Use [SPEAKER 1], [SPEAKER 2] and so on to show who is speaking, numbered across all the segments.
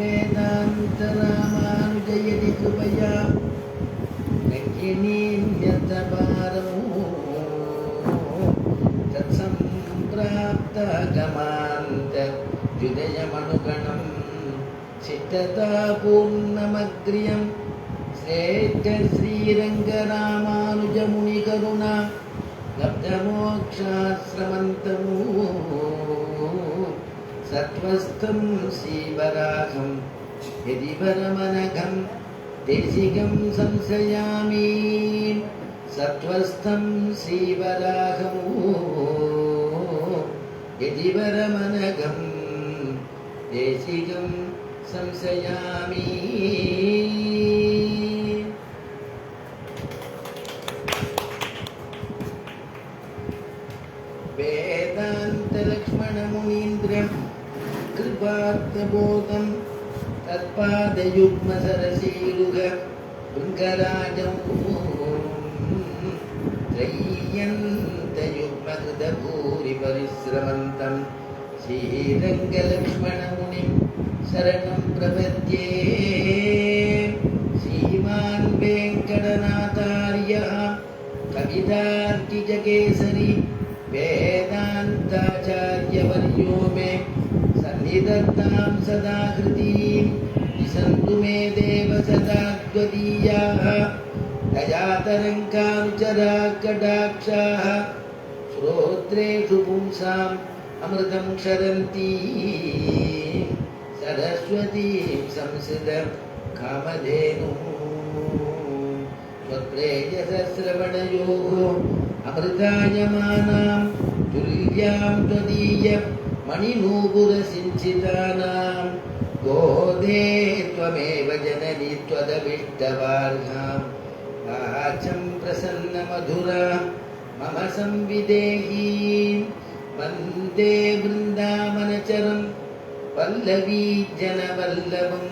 [SPEAKER 1] वेदान्तरामानुजयति कृपया नकिनीन्यतपारमो तत्सम्प्राप्तगमान्तर्जुदयमनुगणं शिष्टतापूर्णमग्र्यं श्रेष्ठश्रीरङ्गरामानुजमुनिकरुणा लब्धमोक्षाश्रमन्तमो सत्त्वस्थं श्रीवराहं यदि वरमनघं देशिकं संश्रयामि सत्त्वस्थं श्रीवराहं यदि वरमनघं देशिकं संश्रयामि वेदान्तलक्ष्मणमुनीन्द्रं कृपार्थबोधं तत्पादयुग्मसरसीरुह भृङ्गराजं त्रय्यन्तयुग्मकृतभूरिपरिश्रमन्तं श्रीरङ्गलक्ष्मणमुनिं शरणं प्रपद्ये श्रीमान् वेङ्कटनाथार्यः कवितार्किककेसरी वेदान्ताचार्यवर्यो मे सन्निधत्तां सदा कृतीं विसन्तु मे देव सदा त्वदीयाः दयातरङ्गानुचरा कटाक्षाः श्रोत्रेषु पुंसाम् अमृतं क्षरन्ती सरस्वतीं संसृत कामधेनुः त्वत्प्रेयसश्रवणयोः अमृतायमानां तुल्यां त्वदीय मणिनूपुरसिञ्चितानां गोदे त्वमेव जननी त्वदभीष्टवार्हां वाचं प्रसन्नमधुरा मम संविदेही वन्दे वृन्दावनचरं पल्लवी जनवल्लभं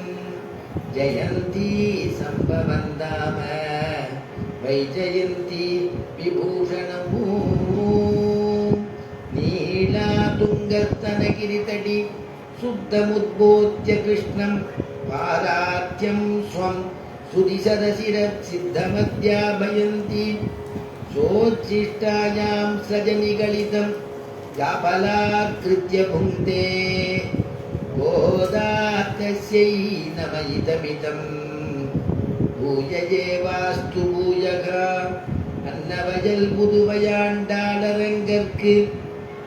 [SPEAKER 1] जयन्ती सम्भवन्दाम वैजयन्ती विभूषणमो नीलातुङ्गस्तनगिरितटी शुद्धमुद्बोध्य कृष्णं पादात्यं स्वं सुदिशरशिरसिद्धमध्याभयन्ती सोच्छिष्टायां सजनिगलितं जापलाकृत्य भुङ्क्ते गोदा तस्यै नमयितमिदं பூயஜேவாஸ்து பூயகா அன்னவயல் புதுவையாண்டாளரங்கற்கு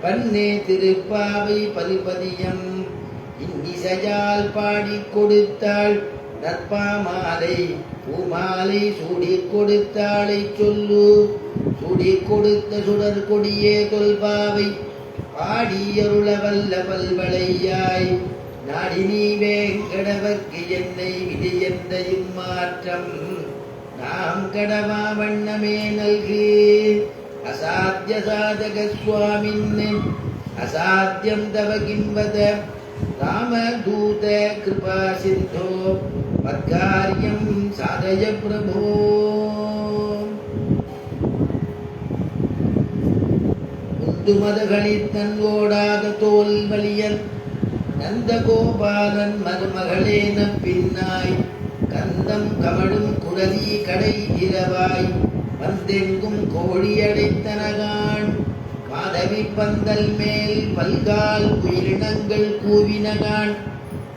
[SPEAKER 1] பன்னே திருப்பாவை பல்பதியம் இன்னிசையால் பாடிக் கொடுத்தாள் நற்பாமாலை பூமாலை சூடிக் கொடுத்தாளை சொல்லு சூடிக் கொடுத்த சுடர் கொடியே தொல்பாவை பாடியருள வல்ல பல்வளையாய் நாடினி வேங்கடவர்க்கு என்னை விதி என்ற இம்மாற்றம் நாம் கடவா வண்ணமே நல்கு அசாத்திய சாதக சுவாமின் அசாத்தியம் தவ கிம்பத ராமதூத கிருபா சிந்தோ மத்காரியம் சாதய பிரபோ முந்துமதகளில் தன் ஓடாத தோல் வலியன் நந்தகோபாலன் மருமகளேன பின்னாய் கந்தம் கமழும் குடலி கடை இரவாய் வந்தெங்கும் கோழியடைத்தனகான் மாதவி பந்தல் மேல் பல்கால் குயிலினங்கள் கூவினகான்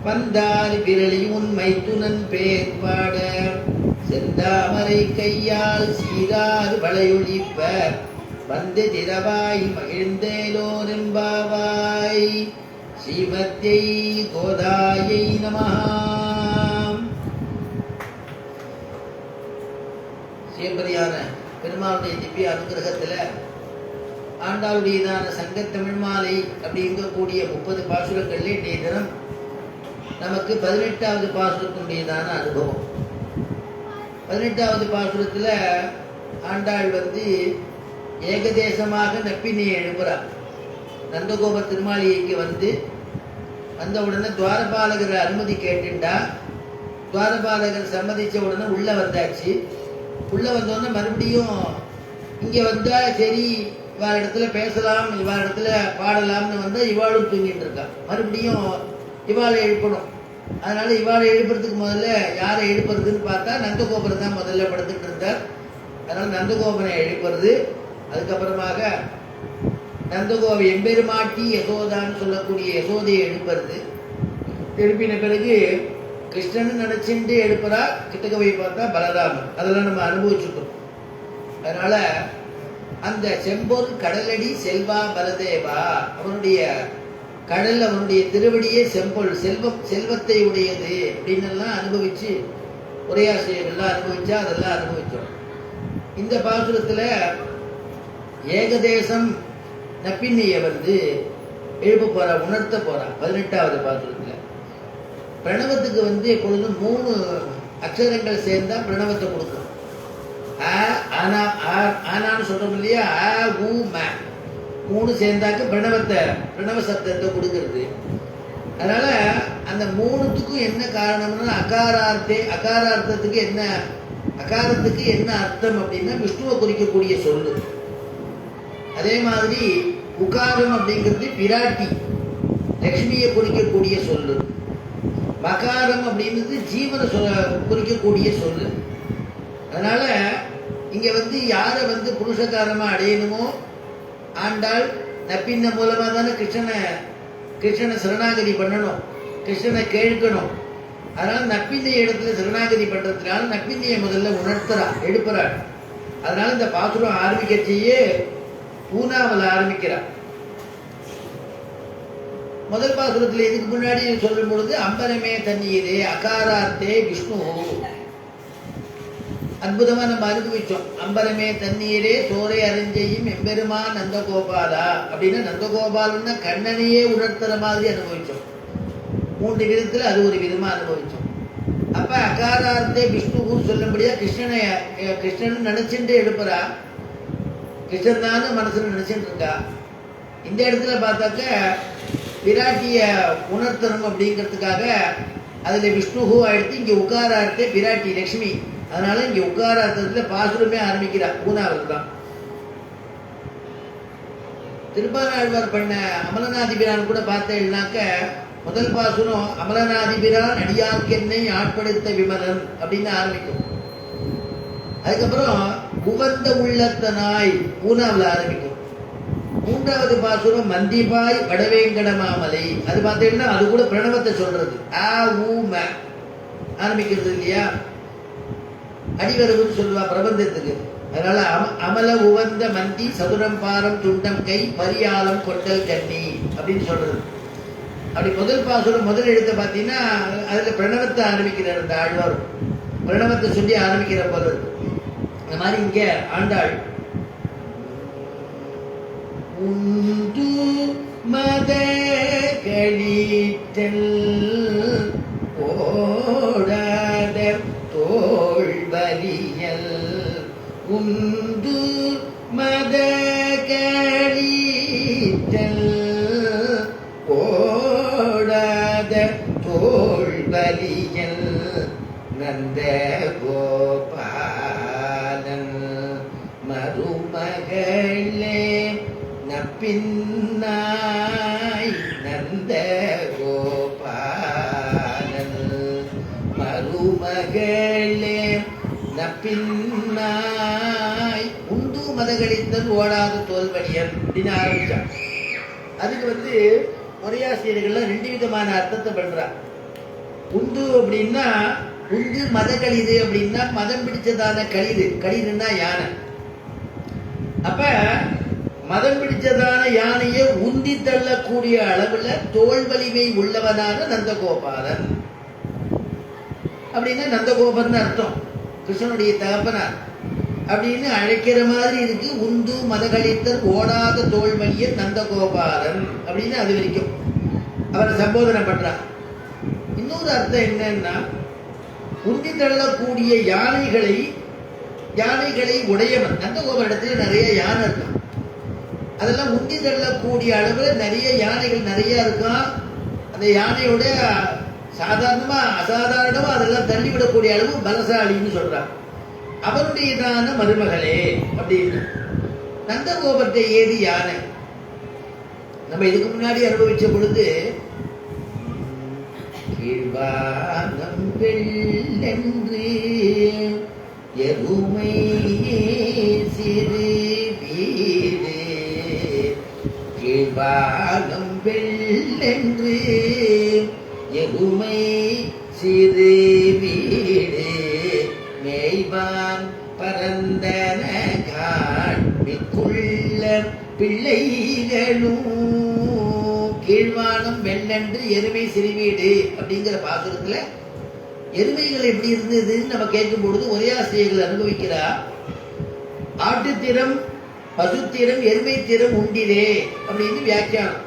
[SPEAKER 1] பந்தார் விரலி உண்மை துணன் பேர்பாட செந்தாமரை கையால் சீரார் வளையொழிப்ப வந்து திரவாய் மகிழ்ந்தேலோரெம்பாவாய் ஸ்ரீமத்யை கோதாயை நமஹ. சிவபதியான பெருமாளுடைய திவ்ய அனுகிரகத்தில் ஆண்டாளுடையதான சங்கத்தமிழ் மாலை அப்படிங்கக்கூடிய 30 பாசுரங்கள்ல இன்றைய தினம் நமக்கு 18வது பாசுரத்தினுடையதான அனுபவம். 18வது பாசுரத்தில் ஆண்டாள் ஏகதேசமாக நப்பினை எழுப்புறார். நந்தகோப திருமாளிகைக்கு வந்த உடனே துவாரபாலகர் அனுமதி கேட்டுண்டா. துவாரபாலகர் சம்மதிச்ச உடனே உள்ள வந்தாச்சு. உள்ள வந்தோடனே மறுபடியும் இங்க வந்தா சரி இவாள இடத்துல பேசலாம், இவாள இடத்துல பாடலாம்னு வந்தா இவாளும் தூங்கிட்டு இருக்கா. மறுபடியும் இவாளை எழுப்பணும். அதனால இவாளை எழுப்புறதுக்கு முதல்ல யாரை எழுப்புறதுன்னு பார்த்தா நந்தகோபுரம் தான் முதல்ல படுத்துட்டு இருந்தார். அதனால நந்தகோபனை எழுப்புறது. அதுக்கப்புறமாக நந்தகோப எம்பெருமாட்டி யசோதான்னு சொல்லக்கூடிய யசோதையை எழுப்புறது. எழுப்பின பிறகு கிருஷ்ணன் நினைச்சுட்டு எழுப்புறா. கிட்டக்க போய் பார்த்தா பலராமன். அதெல்லாம் நம்ம அனுபவிச்சுட்டோம். அதனால அந்த செம்பொருள் கடலடி செல்வா பலதேவா, அவனுடைய கடல் அவனுடைய திருவடியே செம்பொருள் செல்வத்தை உடையது அப்படின்னு எல்லாம் அனுபவிச்சு உரையாசிரியர்கள்லாம் அனுபவிச்சா அதெல்லாம் அனுபவிச்சோம். இந்த பாசுரத்துல ஏகதேசம் நப்பின்னைய எழுப்ப போறா, உணர்த்த போறா. 18வது பாசுரத்துல பிரணவத்துக்கு எப்பொழுதும் 3 அக்ஷரங்கள் சேர்ந்தா பிரணவத்தை கொடுக்கும். ஆனான்னு சொல்றோம் இல்லையா, ஆ ஊ ம 3 சேர்ந்தாக்க பிரணவ சப்தத்தை கொடுக்கிறது. அதனால அந்த 3த்துக்கும் என்ன காரணம்னா அகாரார்த்தத்துக்கு என்ன அர்த்தம் அப்படின்னா விஷ்ணுவை குறிக்கக்கூடிய சொல்லு. அதே மாதிரி உகாரம் அப்படிங்கிறது பிராட்டி லட்சுமியை குறிக்கக்கூடிய சொல்லு. மகாரம் அப்படிங்கிறது ஜீவனை குறிக்கக்கூடிய சொல்லு. அதனால இங்க யாரை புருஷகாரமா அடையணுமோ ஆண்டாள் நப்பின்ன மூலமா தானே கிருஷ்ணனை சரணாகதி பண்ணணும், கிருஷ்ணனை கேட்கணும். அதனால நப்பின்னை இடத்துல சரணாகதி பண்றதுனால நப்பின்னையை முதல்ல எழுப்புறாள். அதனால இந்த பாசுரம் ஆரம்பிக்கச்சேயே பூனாவில் ஆரம்பிக்கிறார். முதல் பாசுரத்துல இதுக்கு முன்னாடி சொல்லும் பொழுது அம்பரமே தண்ணீரே அகாரார்த்தே விஷ்ணு அற்புதமா நம்ம அனுபவிச்சோம். அம்பரமே தண்ணீரே சோரை அறிஞ்சையும் எம்பெருமா நந்தகோபாலா அப்படின்னா நந்தகோபாலன்னா கண்ணனையே உணர்த்துற மாதிரி அனுபவிச்சோம். 3 விதத்துல அது ஒரு விதமா அனுபவிச்சோம். அப்ப அகாரார்த்தே விஷ்ணுன்னு சொல்லும்படியா கிருஷ்ணன் நினைச்சுட்டு எழுப்புறா. கிருஷ்ணன் தானே மனசுல நினைச்சுட்டு இருக்கா. இந்த இடத்துல பார்த்தாக்க பிராட்டிய உணர்த்தணும் அப்படிங்கிறதுக்காக அதுல விஷ்ணுஹூ ஆயிடுத்து. இங்க உகாரார்த்தே பிராட்டி லட்சுமி. அதனால இங்க உகாரார்த்தத்துல பாசுரமே ஆரம்பிக்கிறா. பூனாவில் தான் திருப்பானாழ்வார் பண்ண அமலநாதிபிரான் கூட பார்த்தேன்னாக்க முதல் பாசுரம் அமலநாதிபிரான் அடியார்க்கென்னை ஆட்படுத்த விமலன் அப்படின்னு ஆரம்பிக்கும். அதுக்கப்புறம் உவந்த உள்ளத்தனாய் பூனாவில் ஆரம்பிக்கும். 3வது பாசுரம் மந்திபாய் வடவேங்கட மாமலை. அது பார்த்தீங்கன்னா அது கூட பிரணவத்தை சொல்றது. ஆ ஊ ம ஆரம்பிக்கிறது இல்லையா, அடிவரவுன்னு சொல்லுவா பிரபந்தத்துக்கு. அதனால அமல உவந்த மந்தி சதுரம் பாரம் துண்டம் கை பரியாலம் கொண்டல் கண்ணி அப்படின்னு சொல்றது. அப்படி முதல் பாசுரம் முதல் எழுத்த பார்த்தீங்கன்னா அதுல பிரணவத்தை ஆரம்பிக்கிறார். அந்த ஆழ்வார் பிரணவத்தை சொல்லி ஆரம்பிக்கிற போது அந்த மாதிரி இங்க ஆண்டாள் உந்து மத கழித்தல் ஓடாத தோல்வலியல் உந்து மத கழித்தல் ஓடாத தோல்வலியல் நந்த கோபாலன் மருமகளே நப்பின்னாய் நந்த கோபாலன் மருமகளே நப்பின்னாய் உந்து மதகளித்தல் ஓடாத தோல்வலியல் அப்படின்னு ஆரம்பிச்சான். அதுக்கு உரையாசிரியர்கள்லாம் 2 விதமான அர்த்தத்தை பண்றா. உந்து அப்படின்னா உந்து மத கழிது அப்படின்னா மதம் பிடிச்சதான கழிதுன்னா யானை. அப்ப மதம் பிடிச்சதான யானையை உந்தி தள்ளக்கூடிய அளவுல தோல் வலிமை உள்ளவனான நந்தகோபாலன் அப்படின்னா நந்தகோபன் அர்த்தம். கிருஷ்ணனுடைய தகப்பனார் அப்படின்னு அழைக்கிற மாதிரி இருக்கு. உந்து மதகளித்தல் ஓடாத தோல்வலிய நந்தகோபாலன் அப்படின்னு அது வரைக்கும் அவரை சம்போதனை பண்றார். இன்னொரு அர்த்தம் என்னன்னா உந்தி தள்ளக்கூடிய யானைகளை உடையவன். நந்தகோபுர இடத்துல நிறைய யானை இருக்கும். அதெல்லாம் உந்தி தள்ளக்கூடிய அளவுல நிறைய யானைகள் நிறைய இருக்கான். அந்த யானையோட சாதாரணமா அசாதாரணமா அதெல்லாம் தள்ளிவிடக்கூடிய அளவு பலசாலின்னு சொல்றான். அவருடையதான மருமகளே அப்படின்னு. நந்தகோபத்தை ஏது யானை. நம்ம இதுக்கு முன்னாடி அனுபவிச்ச பொழுது கீழ்வானம் வெள்ளென்று எருமை சிறு வீடு கீழ்வானம் வெள்ளென்று எருமை சிறு வீடு மேய்வான் பரந்தன காண்பிக்குள்ள பிள்ளைகளும் கீழ்வானம் வெள்ளென்று எருமை சிறுவீடு அப்படிங்கிற பாசுரத்துல எருமைகள் எப்படி இருந்ததுன்னு நம்ம கேட்கும் பொழுது ஒரே ஆசிரியர்கள் அனுபவிக்கிறார். ஆட்டுத்திறம் பசுத்திறம் எருமை திறம் உண்டிலே அப்படின்னு வியாக்கியானம்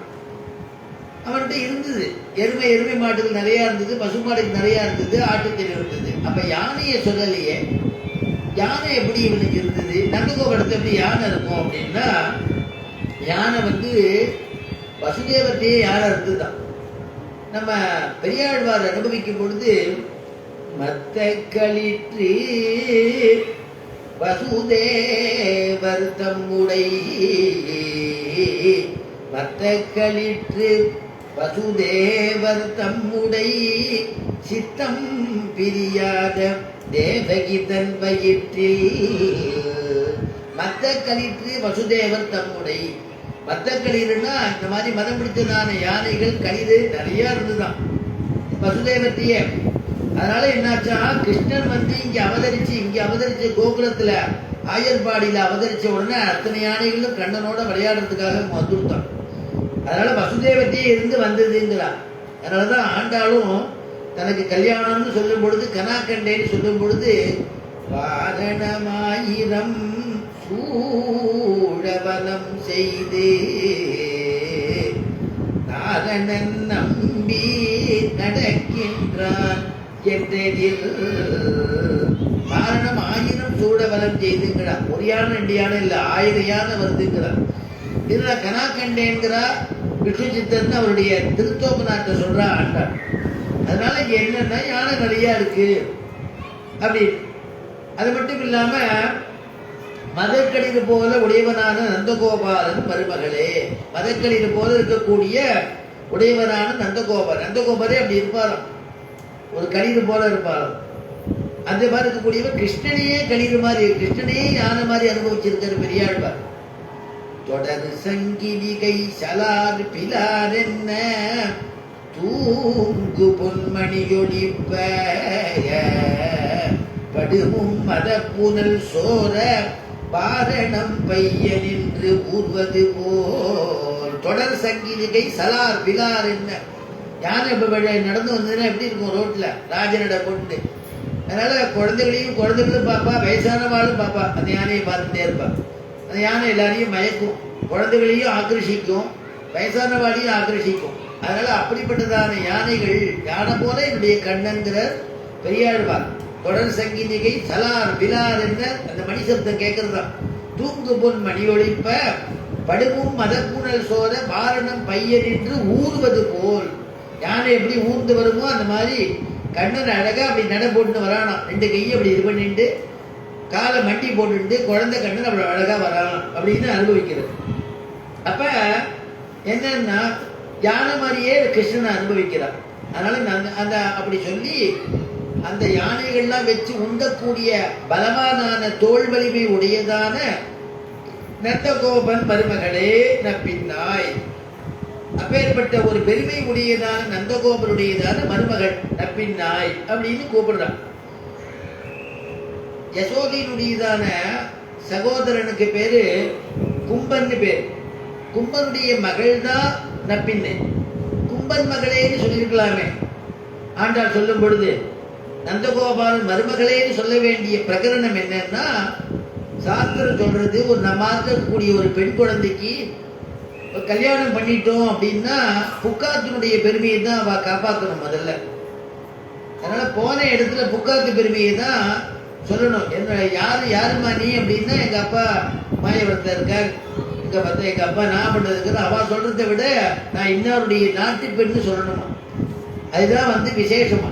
[SPEAKER 1] அவன்கிட்ட இருந்தது. எருமை மாட்டுகள் நிறைய இருந்தது, பசு மாடுகள் நிறைய இருந்தது, ஆட்டுத்திறம் இருந்தது. அப்ப யானையை சொல்லலையே, யானை எப்படி இவனுக்கு இருந்தது? நந்தகோபுரத்தை எப்படி யானை இருக்கும் அப்படின்னா, யானை வசுதேவத்தையே யானை இருந்துதான். நம்ம பெரியாழ்வார் அனுபவிக்கும் பொழுது மத்த களிற்று வசுதேவர் தம்முடை மத்த களிற்று வசுதேவர் தம்முடை சித்தம் பிரியாத தேவகி தன் வயிற்றில் மத்த களிற்று வசுதேவர் தம்முடை. மத்த களிறுனா இந்த மாதிரி மதம் பிடித்ததான யானைகள் களிறு நிறைய இருந்துதான் வசுதேவத்தையே. அதனால என்னாச்சா, கிருஷ்ணன் இங்க அவதரிச்ச கோகுலத்துல ஆயர்பாடியில அவதரிச்ச உடனே அத்தனை யானைகளும் கண்ணனோட விளையாடுறதுக்காக வந்துட்டான். அதனால வசுதேவத்தையே இருந்து வந்ததுங்கிறார். அதனாலதான் ஆண்டாலும் தனக்கு கல்யாணம்னு சொல்லும் பொழுது கனாக்கண்டேன்னு சொல்லும் பொழுது வாரணமாயிரம் சூழவனம் செய்து நாரணன் நம்பி நடக்கின்றான் என்றெதில் காரணம் 1000 சூழவனம் செய்துங்கிறார். ஒரு யானை 2 யானை இல்ல, 1000 யானை வருதுங்கிறார். இதுல கனாக்கண்டேங்கிறா விஷ்ணு சித்தன் அவருடைய திருத்தோபநாட்டை சொல்றா ஆண்டாள். அதனால இங்க என்னன்னா யானை நிறைய இருக்கு அப்படி. அது மட்டும் இல்லாம மதக்களிறு போல உடையவனான நந்தகோபாலன் மருமகளே, மதக்களிறு போல இருக்கக்கூடிய உடையவனான நந்தகோபரே அப்படி இருப்பாராம், ஒரு களிறு போல இருப்பாராம். அந்த மாதிரி இருக்கக்கூடியவர் கிருஷ்ணனையே களிறு மாதிரி, கிருஷ்ணனையே யானை மாதிரி அனுபவிச்சிருக்கிற பெரியாழ்வார். தொடர் சங்கிலிகை சலார் பிலார் என்ன தூங்கு பொன்மணியொழிப்ப படுமும் மத புனல் சோர பாரணம் பையனின்று ஊர்வது போல். தொடர் சங்கிலிகை சலார் பிலார் என்ன, யானை நடந்து வந்ததுன்னா எப்படி இருக்கும் ரோட்ல ராஜனோட கொண்டு. அதனால குழந்தைகளும் பாப்பா, வயசானவாளும் பாப்பா, அந்த யானையை பார்த்துட்டே இருப்பா. அந்த யானை எல்லாரையும் மயக்கும், குழந்தைகளையும் ஆக்கர்ஷிக்கும், வயசானவாளையும் ஆக்கர்ஷிக்கும். அதனால அப்படிப்பட்டதான யானைகள், யானை போல என்னுடைய கண்ணன்கிற பெரியாழ்வார். தொடர் சங்கிலிகை சலார் பிலார் என்ன அந்த மணி சப்தம் கேட்கறதுதான். தூங்கு பொன் மணி ஒழிப்ப படுமும் மதப்புணல் சோர பாரணம் பையன் என்று ஊறுவது போல். யானை எப்படி ஊர்ந்து வருமோ அந்த மாதிரி கண்ணன் அழகா அப்படி நட போட்டு வரானாம். 2 கையை அப்படி இது பண்ணிட்டு காலை மண்டி போட்டு குழந்தை கண்ணன் அவ்வளவு அழகா வரானாம் அப்படின்னு அனுபவிக்கிறது. அப்ப என்னன்னா யானை மாதிரியே கிருஷ்ணனை அனுபவிக்கிறார். அதனால அந்த அப்படி சொல்லி அந்த யானைகள்லாம் வச்சு உண்டக்கூடிய பலவானான தோல் வலிமை உடையதான நந்தகோபன் மருமகளே நப்பின்னாய். அப்பேற்பட்ட ஒரு பெருமை உடையதான நந்தகோபருடையதான மருமகள் நப்பின்னாய் அப்படின்னு கூப்பிடுறான். யசோதையினுடையதான சகோதரனுக்கு பேரு கும்பன் பேர். கும்பனுடைய மகள் தான் நப்பின்னை. கும்பன் மகளேன்னு சொல்லியிருக்கலாமே. ஆண்டாள் சொல்லும் பொழுது நந்தகோபாலன் மருமகளேன்னு சொல்ல வேண்டிய பிரகரணம் என்னன்னா, சாஸ்திரம் சொல்றது ஒரு நம்மாக்கக்கூடிய ஒரு பெண் குழந்தைக்கு கல்யாணம் பண்ணிட்டோம் அப்படின்னா புக்காத்தினுடைய பெருமையை தான் அவ காப்பாற்றணும் முதல்ல. அதனால போன இடத்துல புக்காத்து பெருமையை தான் சொல்லணும். என்ன யாருமா நீ அப்படின்னா, எங்க அப்பா மாயவரத்தில் இருக்கார், எங்க அப்பா நான் பண்றதுக்கு அவ சொல்றதை விட நான் இன்னொருடைய நாட்டு பெண்ணு சொல்லணுமா. அதுதான் விசேஷமா.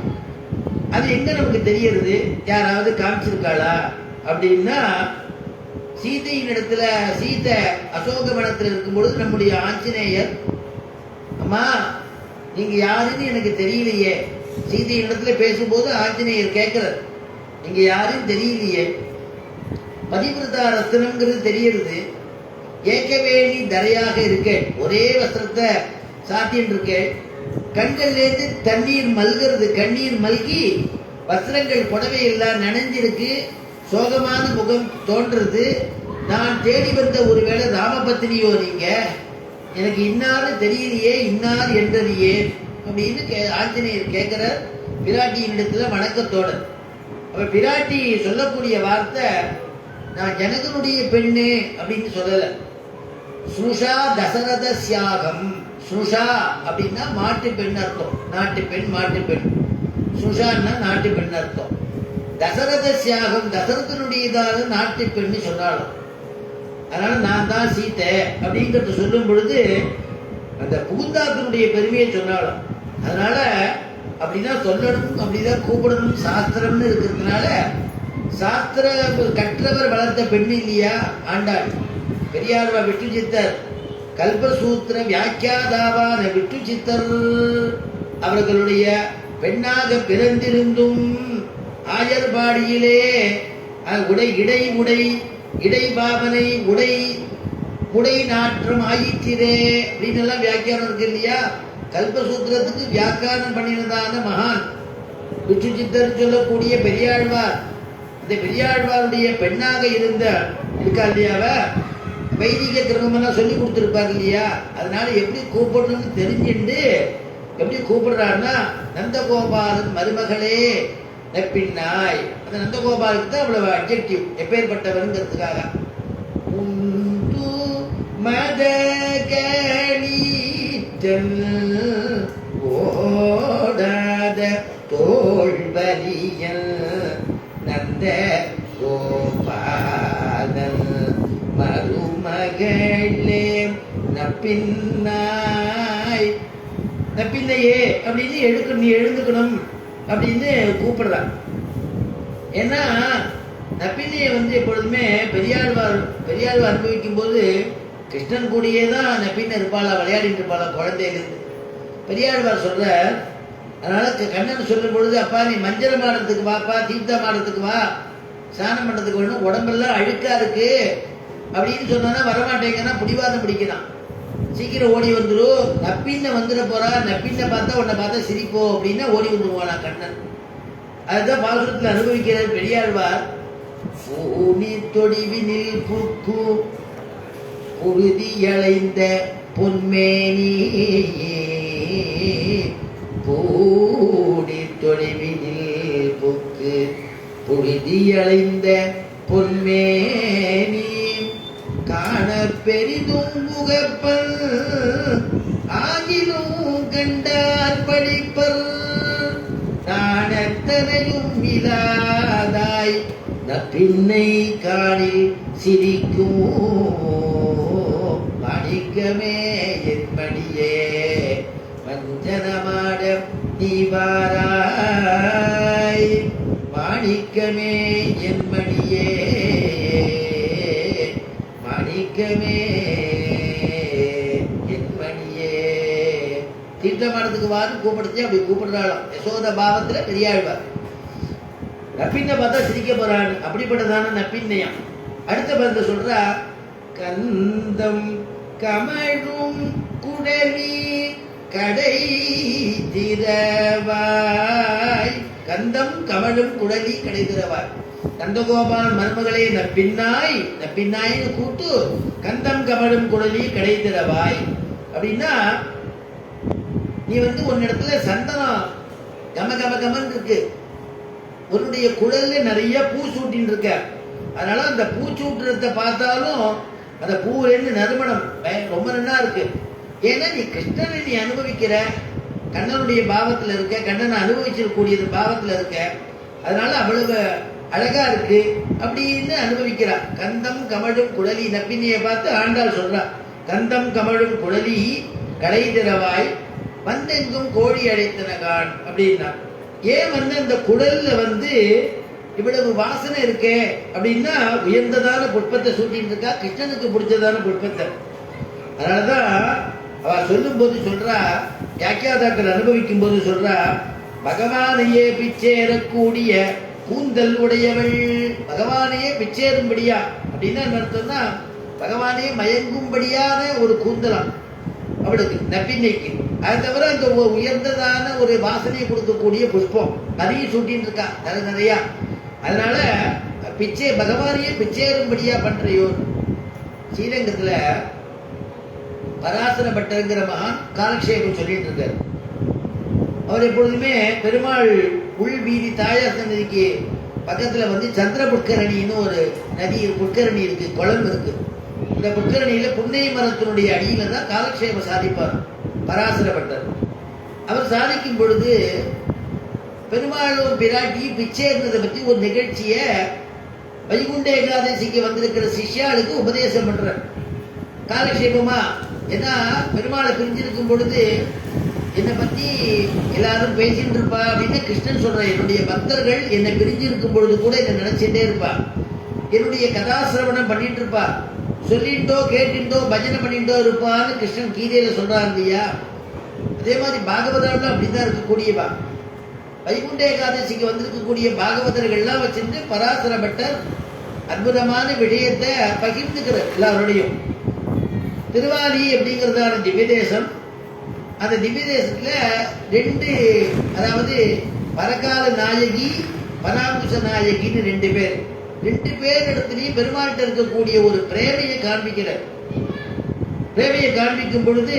[SPEAKER 1] அது எங்க நமக்கு தெரியறது? யாராவது காமிச்சிருக்காளா அப்படின்னா, சீதையின் இடத்துல சீதை அசோகவனத்தில் இருக்கும்பொழுது நம்முடைய ஆஞ்சநேயர், அம்மா நீங்க யாருன்னு எனக்கு தெரியலையே. சீதை இடத்துல பேசும்போது ஆஞ்சநேயர் கேட்கிறார், நீங்க யாருன்னு தெரியலையே. பதிவிரதா ரத்னம்ங்கிறது தெரியறது. ஏக்கவேணி தரையாக இருக்க, ஒரே வஸ்திரத்தை சாத்தின்னு இருக்க, கண்கள்லேருந்து தண்ணீர் மல்கிறது, கண்ணீர் மல்கி வஸ்திரங்கள் புடவை எல்லாம் நனைஞ்சிருக்கு, சோகமான முகம் தோன்றது. நான் தேடி வந்த ஒருவேளை ராமபத்தினியோ நீங்க, எனக்கு இன்னாரு தெரியலையே, இன்னார் என்றறியே அப்படின்னு ஆஞ்சநேயர் கேட்கிறார் பிராட்டியின் இடத்துல வணக்கத்தோட. அப்ப பிராட்டி சொல்லக்கூடிய வார்த்தை, நான் ஜனகனுடைய பெண்ணு அப்படின்னு சொல்லல. ஸ்ருஷா தசரத சியாகம். ஸ்ருஷா அப்படின்னா மாட்டு பெண் அர்த்தம், நாட்டு பெண், மாட்டு பெண். ஸ்ருஷான்னா நாட்டு பெண் அர்த்தம். தசரத சியாகம், தசரதனுடையதான நாட்டு பெண்ணு சொன்னாலும். அதனால நான் தான் சீத்தை அப்படிங்கிறத சொல்லும் பொழுது அந்த புகுந்தாத்தினுடைய பெருமையை சொன்னாலும். அதனால அப்படிதான் சொல்லணும், அப்படிதான் கூப்பிடணும், சாஸ்திரம்னு இருக்கிறதுனால. சாஸ்திர கற்றவர் வளர்த்த பெண் இல்லையா ஆண்டாள். பெரியார்வா விட்டு சித்தர், கல்பசூத்திர வியாக்கியாதாவான விட்டு சித்தர் அவர்களுடைய பெண்ணாக பிறந்திருந்தும் ஆயர்பாடியிலே உடை இடை உடை இடை பாவனை உடை உடை நாற்றம் ஆயிற்றிரே அப்படின்னு எல்லாம் வியாக்கியானம் இருக்கு இல்லையா. கல்பசூத்திரத்துக்கு வியாக்கியானம் பண்ணினதான மகான் விட்டு சித்தர் சொல்லக்கூடிய பெரியாழ்வார், இந்த பெரியாழ்வாருடைய பெண்ணாக இருக்கா இல்லையாவ, வைதிக கிரகமெல்லாம் சொல்லி கொடுத்துருப்பாரு இல்லையா. அதனால எப்படி கூப்பிடணும்னு தெரிஞ்சுட்டு எப்படி கூப்பிடுறாருன்னா, நந்தகோபாலன் மருமகளே நப்பின்னாய். அந்த நந்தகோபாலுக்கு தான் அவ்வளவு அப்ஜெக்டிவ், எப்பேற்பட்டவருங்கிறதுக்காக. உந்து மதகளீற்றல் ஓடாத தோல்வலியல் நந்த கோபாலன் மருமகளே நப்பின்னாய். நப்பின்னையே அப்படின்னு நீ எழுந்துக்கணும் அப்படின்னு கூப்பிடுறான். ஏன்னா நப்பின்னையை எப்பொழுதுமே பெரியாழ்வார் அனுபவிக்கும் போது கிருஷ்ணன் கூடியே தான் நப்பின்னை இருப்பாளா, விளையாடிட்டு இருப்பாளா குழந்தையிலிருந்து. பெரியாழ்வார் சொல்ற, அதனால கண்ணன் சொல்லும் பொழுது, அப்பா நீ மஞ்சள் மாடத்துக்கு வாப்பா, தீர்த்தம் மாடத்துக்கு வா, ஸ்நானம் பண்றதுக்கு வேணும், உடம்பெல்லாம் அழுக்கா இருக்கு அப்படின்னு சொன்னா வரமாட்டேங்கன்னா பிடிவாதம் பிடிக்கிறான். சீக்கிரம் ஓடி வந்துடும், நப்பின்ன வந்துட போறா, நப்பின்ன பார்த்தா உன்னை பார்த்தா சிரிப்போ அப்படின்னா ஓடி வந்துடுவானா கண்ணன். அதுதான் பாசுரத்தில் அனுபவிக்கிறார் பெரியாழ்வார். பூனி தொடிவினில் புக்கு புழுதியளைந்த பொன்மேனி, பூடி தொடிவினில் புக்கு புழுதியளைந்த பொன்மேனி, காண பெரிதும் புகப்பல் ஆகிலும் கண்டார் படிப்பல், நாணத்தனையும் இல்லாதாய் நப்பின்னை காணில் சிரிக்கும் மாணிக்கமே என் மணியே வஞ்சனமாட நீ வாராய். மாணிக்கமே என் மணியே, மாணிக்கமே என் மணியே. தீர்த்தமானத்துக்கு வான்னு கூப்பிடுச்சு, அப்படி கூப்பிடுறாளாம் யசோத பாவத்துல பெரியாழ்வார். நப்பின்னை பார்த்தா சிரிக்க போறான்னு, அப்படிப்பட்டதான நப்பின்னையா. அடுத்த பந்த சொல்றா, கந்தம் கமழும் குடலி கடை திறவாய். கந்தம் கமழும் குடலி கடை திறவாய். நந்தகோபால் மருமகளே நப்பின்னாய், நப்பின்னாய்னு கூட்டு கந்தம் கமழும் குடலி கடை திறவாய் அப்படின்னா, நீ உன்னிடத்துல சந்தனம் கம கம கமன் இருக்கு, உன்னுடைய குழல்ல நிறைய பூ சூட்டின்னு இருக்க. அதனால அந்த பூச்சூட்டுறத பார்த்தாலும் அந்த பூவிலிருந்து நறுமணம் ரொம்ப நல்லா இருக்கு. ஏன்னா நீ கிருஷ்ணனை நீ அனுபவிக்கிற, கண்ணனுடைய பாவத்துல இருக்க, கண்ணனை அனுபவிச்சிருக்கக்கூடிய பாவத்துல இருக்க. அதனால அவ்வளவு அழகா இருக்கு அப்படின்னு அனுபவிக்கிறா. கந்தம் கமழும் குழலி. நப்பின்னையை பார்த்து ஆண்டாள் சொல்றா, கந்தம் கமழும் குழலி கடை திறவாய் வந்தெங்கும் கோழி அழைத்தனகான் அப்படின்னா. ஏன் அந்த குடல்ல இவ்வளவு வாசனை இருக்கே அப்படின்னா, உயர்ந்ததான புஷ்பத்தை சூட்டின்னு இருக்கா, கிருஷ்ணனுக்கு பிடிச்சதான புஷ்பத்தை. அதனாலதான் அவ சொல்லும் போது சொல்றா, வியாக்கியாதாக்கள் அனுபவிக்கும் போது சொல்றா, பகவானையே பிச்சேறக்கூடிய கூந்தல் உடையவள். பகவானையே பிச்சேறும்படியா அப்படின்னா என்ன அர்த்தம்னா, பகவானே மயங்கும்படியான ஒரு கூந்தலாம் அவளுக்கு, நப்பின்னைக்கு. அது தவிர அந்த உயர்ந்ததான ஒரு வாசனையை கொடுக்கக்கூடிய புஷ்பம் நிறைய சூட்டின்னு இருக்கா, நிறையா. அதனால பிச்சை பகவானையே பிச்சேறும்படியா பண்றையோ. ஸ்ரீரங்கத்துல பராசர பட்டருங்கிற மகான் காலக்ஷேபம் சொல்லிட்டு இருக்காரு. அவர் எப்பொழுதுமே பெருமாள் உள் வீதி தாயார் சன்னதிக்கு பக்கத்துல வந்து சந்திர புட்கரணின்னு ஒரு நதி, புட்கரணி இருக்கு, குளம் இருக்கு. இந்த புட்கரணியில புன்னை மரத்தினுடைய அடியில தான் காலக்ஷேபம் சாதிப்பார் பராசர பட்டர். அவர் சாதிக்கும் பொழுது பெருமாளும் பிராட்டியும் பிச்சேர்ந்ததை பற்றி ஒரு நிகழ்ச்சிய வைகுண்ட ஏகாதசிக்கு வந்திருக்கிற சிஷ்யாளுக்கு உபதேசம் பண்ற காலக்ஷேபமா. ஏன்னா பெருமாளை பிரிஞ்சிருக்கும் பொழுது என்னை பத்தி எல்லாரும் பேசிட்டு இருப்பா அப்படின்னு கிருஷ்ணன் சொல்ற. என்னுடைய பக்தர்கள் என்னை பிரிஞ்சிருக்கும் பொழுது கூட என்னை நினைச்சிட்டே இருப்பா, என்னுடைய கதாசிரவணம் பண்ணிட்டு இருப்பா, சொல்லிட்டோ கேட்டுட்டோ பஜனை பண்ணிட்டோ இருப்பான்னு கிருஷ்ணன் கீதையில சொல்றாரு இல்லையா. அதே மாதிரி பாகவதர்கள் அப்படிதான் இருக்கக்கூடியவா. வைகுண்ட ஏகாதசிக்கு வந்திருக்கக்கூடிய பாகவதர்கள்லாம் வச்சிருந்து பராசர பட்டர் அற்புதமான விஷயத்தை பகிர்ந்துக்கிறார் எல்லாரோடையும். திருவாலி அப்படிங்கிறதான திவ்ய தேசம். அந்த திவ்ய தேசத்துல ரெண்டு, அதாவது பரகால நாயகி பராங்குஷ நாயகின்னு ரெண்டு பேர் இடத்துலயும் பெருமாள்கிட்ட இருக்கக்கூடிய ஒரு பிரேமையை காண்பிக்கிறார். பிரேமையை காண்பிக்கும் பொழுது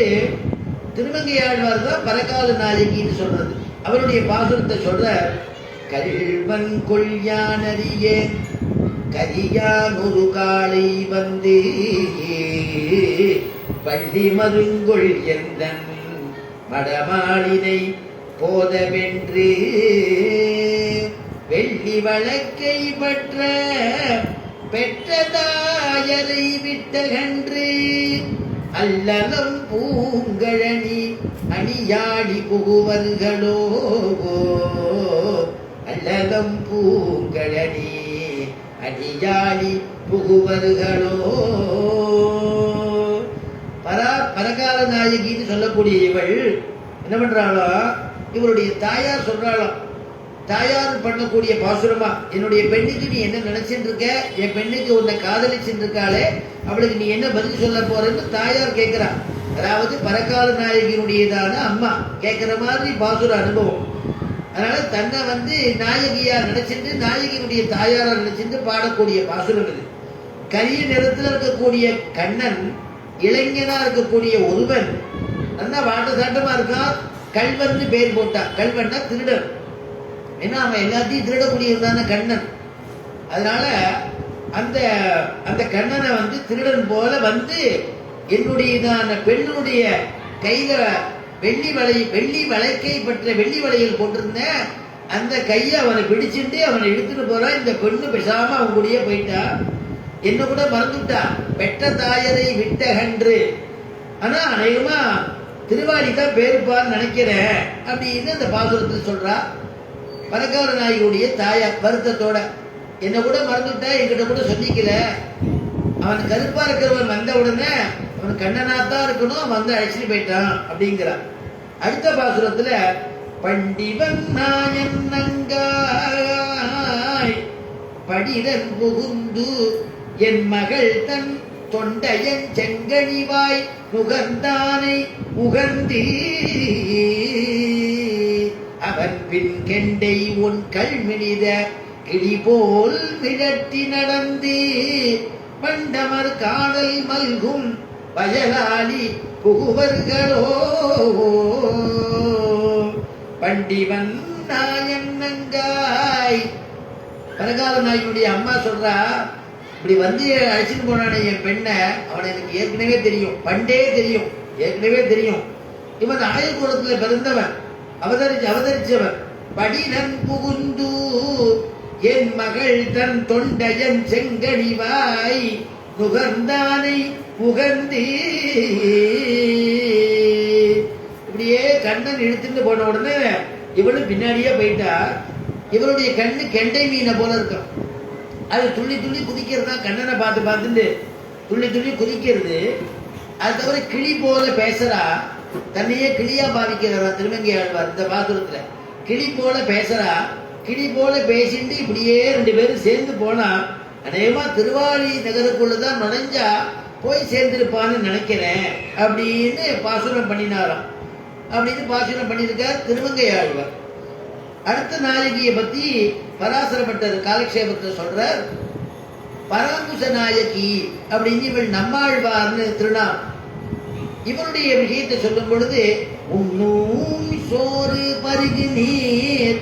[SPEAKER 1] திருமங்கையாழ்வார் தான் பரகால நாயகின்னு சொல்றது. அவருடைய பாசுரத்தை சொல்ற, கல்வன் கொள்யானறியே கரியான் ஒரு காலை வந்து பள்ளி மருங்கொள் எந்தன் மடமாளினை போதவென்று வெள்ளி வழக்கை பற்ற பெற்றதாயரை விட்டகன்று அல்லலம் பூங்கழனி அணியாடி புகுவர்களோ. அல்லலம் பூங்கழனி அணியாடி புகுவர்களோ. பரகால நாயகின்னு சொல்லக்கூடிய இவள் என்ன பண்றாளோ, இவருடைய தாயார் சொல்றாளோ, தாயார் பண்ணக்கூடிய பாசுரமா, என்னுடைய பெண்ணுக்கு நீ என்ன நினைச்சிட்டு இருக்க, என் பெண்ணுக்கு உன்னை காதலிச்சுட்டு இருக்காளே, அவளுக்கு நீ என்ன பதில் சொல்ல போறன்னு தாயார் கேட்கிறா. அதாவது பரகால நாயகியினுடையதான அம்மா கேட்கிற மாதிரி பாசுர அனுபவம். அதனால தன்னை வந்து நாயகியா நினைச்சிட்டு, நாயகியினுடைய தாயாரா நினைச்சிட்டு பாடக்கூடிய பாசுரம் இது. கரிய நிறத்தில் இருக்கக்கூடிய கண்ணன், இளைஞனா இருக்கக்கூடிய ஒருவன் நல்லா வாட்ட சாட்டமா இருக்கான். கல்வன் பேர் போட்டான். கல்வன்னா திருடன். ஏன்னா அவன் எல்லாத்தையும் திருடக்கூடியதான கண்ணன். அதனால அந்த அந்த கண்ணனை வந்து திருடன் போல வந்து என்னுடையதான பெண்ணுடைய கையில வெள்ளி வளைக்கை பற்ற வெள்ளி வளையல் போட்டிருந்த அந்த கையை அவனை பிடிச்சிட்டு அவனை எடுத்துட்டு போறான். இந்த பெண்ணு பேசாம அவன் கூடயே போயிட்டா, என்ன கூட மறந்துட்டா, பெற்ற தாயரை விட்டகன்று. ஆனா அநேகமா திருவாளி தான் பேருப்பான்னு நினைக்கிறேன் அப்படின்னு அந்த பாசுரத்தில் சொல்றா. பரகால நாயகியுடைய தாயார் வருத்தத்தோட, என்ன கூட மறந்துட்டா, என்கிட்ட கூட சொல்லிக்கல, அவன் கருப்பா இருக்கிறவன் வந்த உடனே அவன் கண்ணனாத்தான் இருக்கணும், அவன் வந்து அழைச்சிட்டு போயிட்டான் அப்படிங்கிறான். அடுத்த பாசுரத்துல பண்டிவன் நாயன் நங்காய் படிரன் புகுந்து என் மகள் தன் தொண்டையன் செங்கனிவாய் நுகர்ந்தானை உகர்ந்தீ அவன் பின் கெண்டை உன் கல்மினித கிளி போல் மிரட்டி நடந்து பண்டமர் காணல் மல்கும் வயலாளி புகுவர்களோ. பண்டிவன் நாயன் நங்காய். பரகால நாயனுடைய அம்மா சொல்றா, இப்படி வந்து அழைச்சிட்டு போனானே என் பெண்ணை, அவனை எனக்கு ஏற்கனவே தெரியும், பண்டே தெரியும், ஏற்கனவே தெரியும். இவன் ஆயகுலத்துல பிறந்தவன், அவதரிச்சவன். படினன் புகுந்து என் மகள் தன் தொண்டையன் செங்கனிவாய் நுகர்ந்தானை உகர்ந்தீ. இப்படியே கண்ணன் இழுத்துட்டு போன உடனே இவளும் பின்னாடியே போயிட்டா. இவருடைய கண்ணு கெண்டை மீனை போல இருக்கும். அது துள்ளி துள்ளி குதிக்கிறது தான். கண்ணனை பார்த்துட்டு துள்ளி துள்ளி குதிக்கிறது. அது தவிர கிளி போல பேசுறா, தன்னையே கிளியா பாவிக்கிறவா திருமங்கை ஆழ்வார் இந்த பாசுரத்துல. கிளி போல பேசுறா, கிளி போல பேசிட்டு இப்படியே ரெண்டு பேரும் சேர்ந்து போனா அநேகமா திருவாரி நகருக்குள்ளதான் நுழைஞ்சா போய் சேர்ந்திருப்பான்னு நினைக்கிறேன் அப்படின்னு பாசுரம் பண்ணினாராம். அப்படின்னு பாசுரம் பண்ணியிருக்கார் திருமங்கை ஆழ்வார். அடுத்த நாயகியை பத்தி பராசரப்பட்டர் காலக்ஷேபத்தை சொல்றார். பராங்குச நாயகி அப்படின்னு இவள் நம்மாழ்வார்னு திருநாம். இவருடைய விஷயத்தை சொல்லும் பொழுது உண்ணும் சோறு பருகு நீர்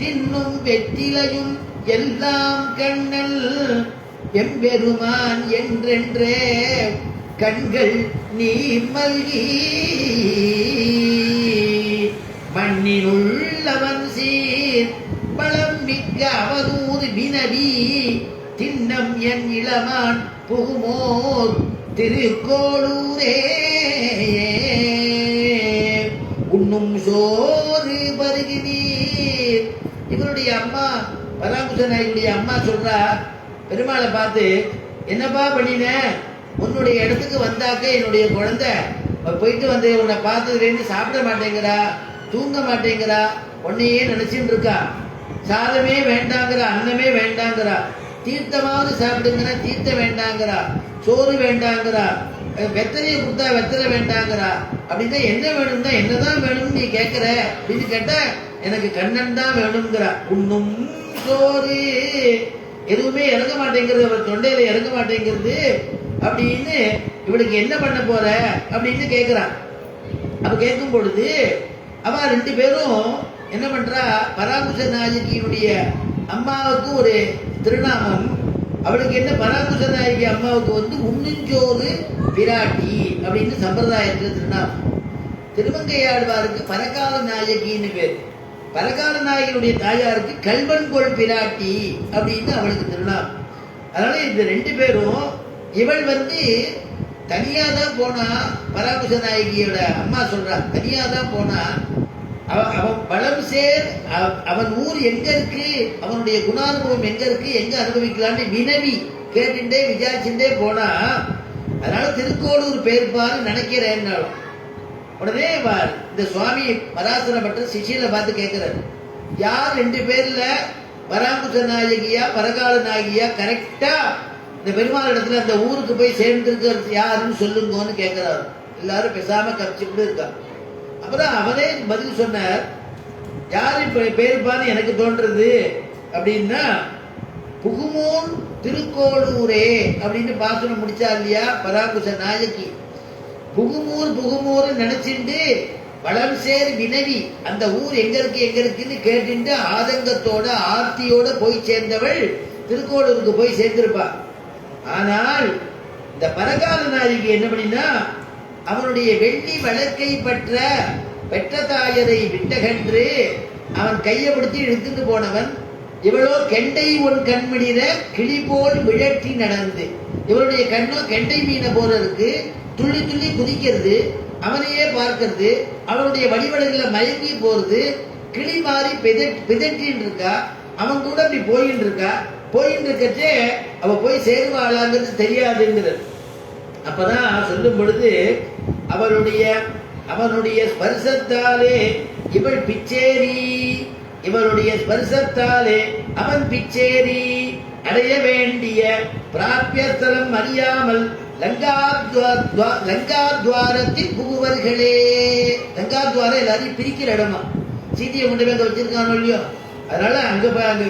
[SPEAKER 1] தின்னும் வெற்றிலையும் எல்லாம் கண்ணல் எம்பெருமான் என்றென்றே கண்கள் நீர் மல்கி மண்ணினுள்ளவன் சீர் பலம் மிக்க அவதூறு வினவி தின்னம் என் இளமான் புகுமோர் திருக்கோளூரே உண்ணும் சோறு பருகு நீர். இவருடைய அம்மா பராங்குச நாயகியுடைய அம்மா சொல்றா, பெருமாளை பார்த்து, என்னப்பா பண்ணின, உன்னுடைய இடத்துக்கு வந்தாக்க என்னுடைய குழந்தை போயிட்டு வந்து உன்னை பார்த்ததுலேருந்து சாப்பிட மாட்டேங்கிறா, தூங்க மாட்டேங்கிறா, உன்னையே நினைச்சுட்டு இருக்கா, சாதமே வேண்டாங்கிறா, அன்னமே வேண்டாங்கிறா, தீர்த்தமாவது சாப்பிடுங்கிற தீர்த்தம் வேண்டாங்கிறா, சோறு வேண்டாங்கிறா, வெத்தலையை கொடுத்தா வெத்தலை வேண்டாங்கிறா. அப்படின்னா என்ன வேணும்னா என்னதான் வேணும்னு நீ கேட்கிற அப்படின்னு கேட்டா எனக்கு கண்ணன் தான் வேணுங்கிறா. உண்ணும் சோறு எதுவுமே இறங்க மாட்டேங்கிறது, அவர் தொண்டையில இறங்க மாட்டேங்கிறது அப்படின்னு இவளுக்கு என்ன பண்ண போற அப்படின்னு கேட்கிறான். அப்ப கேட்கும் பொழுது அவ ரெண்டு பேரும் என்ன பண்றா, பராங்குச நாயகியினுடைய அம்மாவுக்கு ஒரு திருநாமம், அவளுக்கு என்ன பராங்குச நாயகி அம்மாவுக்கு வந்து உண்ணுஞ்சோறு பிராட்டி அப்படின்னு சம்பிரதாயத்துல திருநாமம். திருமங்கையாழ்வாருக்கு பரகால நாயகின்னு பேர். பரகால நாயகியுடைய தாயாருக்கு கல்வன்கொள் பிராட்டி அப்படின்னு அவளுக்கு திருநாமம். அதனால இந்த ரெண்டு பேரும், இவள் வந்து தனியா தான் போனா, பராங்குச நாயகியோட அம்மா சொல்றா தனியா தான் போனா, அவன் பலம் சேர், அவன் ஊர் எங்க இருக்கு, அவனுடைய குணானுபவம் எங்க இருக்கு, எங்க அனுபவிக்கலான்னு வினவி கேட்டுட்டே விசாரிச்சுட்டே போனா, அதனால திருக்கோளூர் பேர்பான்னு நினைக்கிறேன்னாலும் உடனே இந்த சுவாமி பராசரப்பட்ட சிஷியில பார்த்து கேட்கிறாரு, யார் ரெண்டு பேர்ல பராங்குச நாயகியா பரகால நாயகியா கரெக்டா இந்த பெருமாள் இடத்துல அந்த ஊருக்கு போய் சேர்ந்திருக்கிறது யாருன்னு சொல்லுங்கன்னு கேட்கிறாரு. எல்லாரும் பேசாம கப்சிட்டு இருக்கா. அப்புறம் அவரே பதில் சொன்னார், யாரு பேருப்பான்னு எனக்கு தோன்றது அப்படின்னா புகுமூன் திருக்கோளூரே அப்படின்னு பாசனம் முடிச்சா இல்லையா பராங்குச நாயகி. புகுமூர் நினைச்சிட்டு வளம் சேர் வினவி அந்த ஊர் எங்க இருக்குன்னு கேட்டு ஆதங்கத்தோட ஆர்த்தியோட போய் சேர்ந்தவள் திருக்கோளூருக்கு போய் சேர்ந்திருப்பா. ஆனால் இந்த பரகால நாயகி என்ன பண்ணினா, அவனுடைய வெள்ளி வழக்கை பெற்ற தாயரை விட்டகன்று அவன் கையை பிடித்து இழுத்துட்டு போனவன். இவளோ கெண்டை உன் கண்மணிர கிளி போல் விழற்றி நடந்து, இவளுடைய கண்ணோ கெண்டை மீனை போல இருக்கு, துள்ளி துள்ளி குதிக்கிறது, அவனையே பார்க்கிறது, அவனுடைய வடிவடைகளை மயங்கி போறது, கிளி மாறி பிதற்றின்னு இருக்கா, அவன் கூட அப்படி போயின்னு இருக்கா. போயின்னு இருக்கச்சே அவ போய் சேருவாளாங்கிறது தெரியாதுங்கிறது. அப்பதான் சொல்லும் பொழுது அவனுடைய ஸ்பர்சத்தாலே இவள் பிச்சேரி, இவருடைய ஸ்பர்சத்தாலே அவன் பிச்சேரி அடைய வேண்டிய பிராபியஸ்தலம் அறியாமல் லங்காத்வாரத்தில் புகுவர்களே. லங்காத்வாரம் எல்லாரையும் பிரிக்கிற இடமா, சீட்டியை கொண்டு போய் அங்க வச்சிருக்கானோ இல்லையோ, அதனால அங்க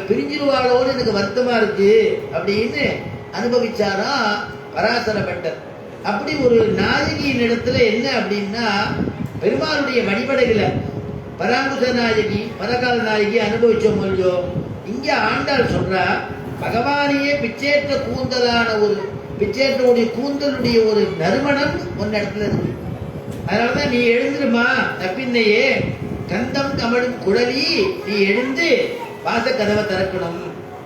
[SPEAKER 1] பிரிஞ்சிருவாளோன்னு எனக்கு வருத்தமா இருக்கு அப்படின்னு அனுபவிச்சாரா பராசரப்பட்டர். அப்படி ஒரு நாயகியின் இடத்துல என்ன அப்படின்னா, பெருமாளுடைய வழிபடைகளை பராங்குச நாயகி பரகால நாயகி அனுபவிச்சோம் இல்லையோ, இங்க ஆண்டாள் சொல்றா, பகவானையே பிச்சேற்ற கூந்தலான ஒரு பிச்சேற்றோடைய கூந்தலுடைய ஒரு நறுமணம் ஒன்னு இடத்துல இருக்கு. அதனாலதான் நீ எழுந்துருமா தப்பின்னையே கந்தம் கமழும் குழலி, நீ எழுந்து வாச கதவை திறக்கணும்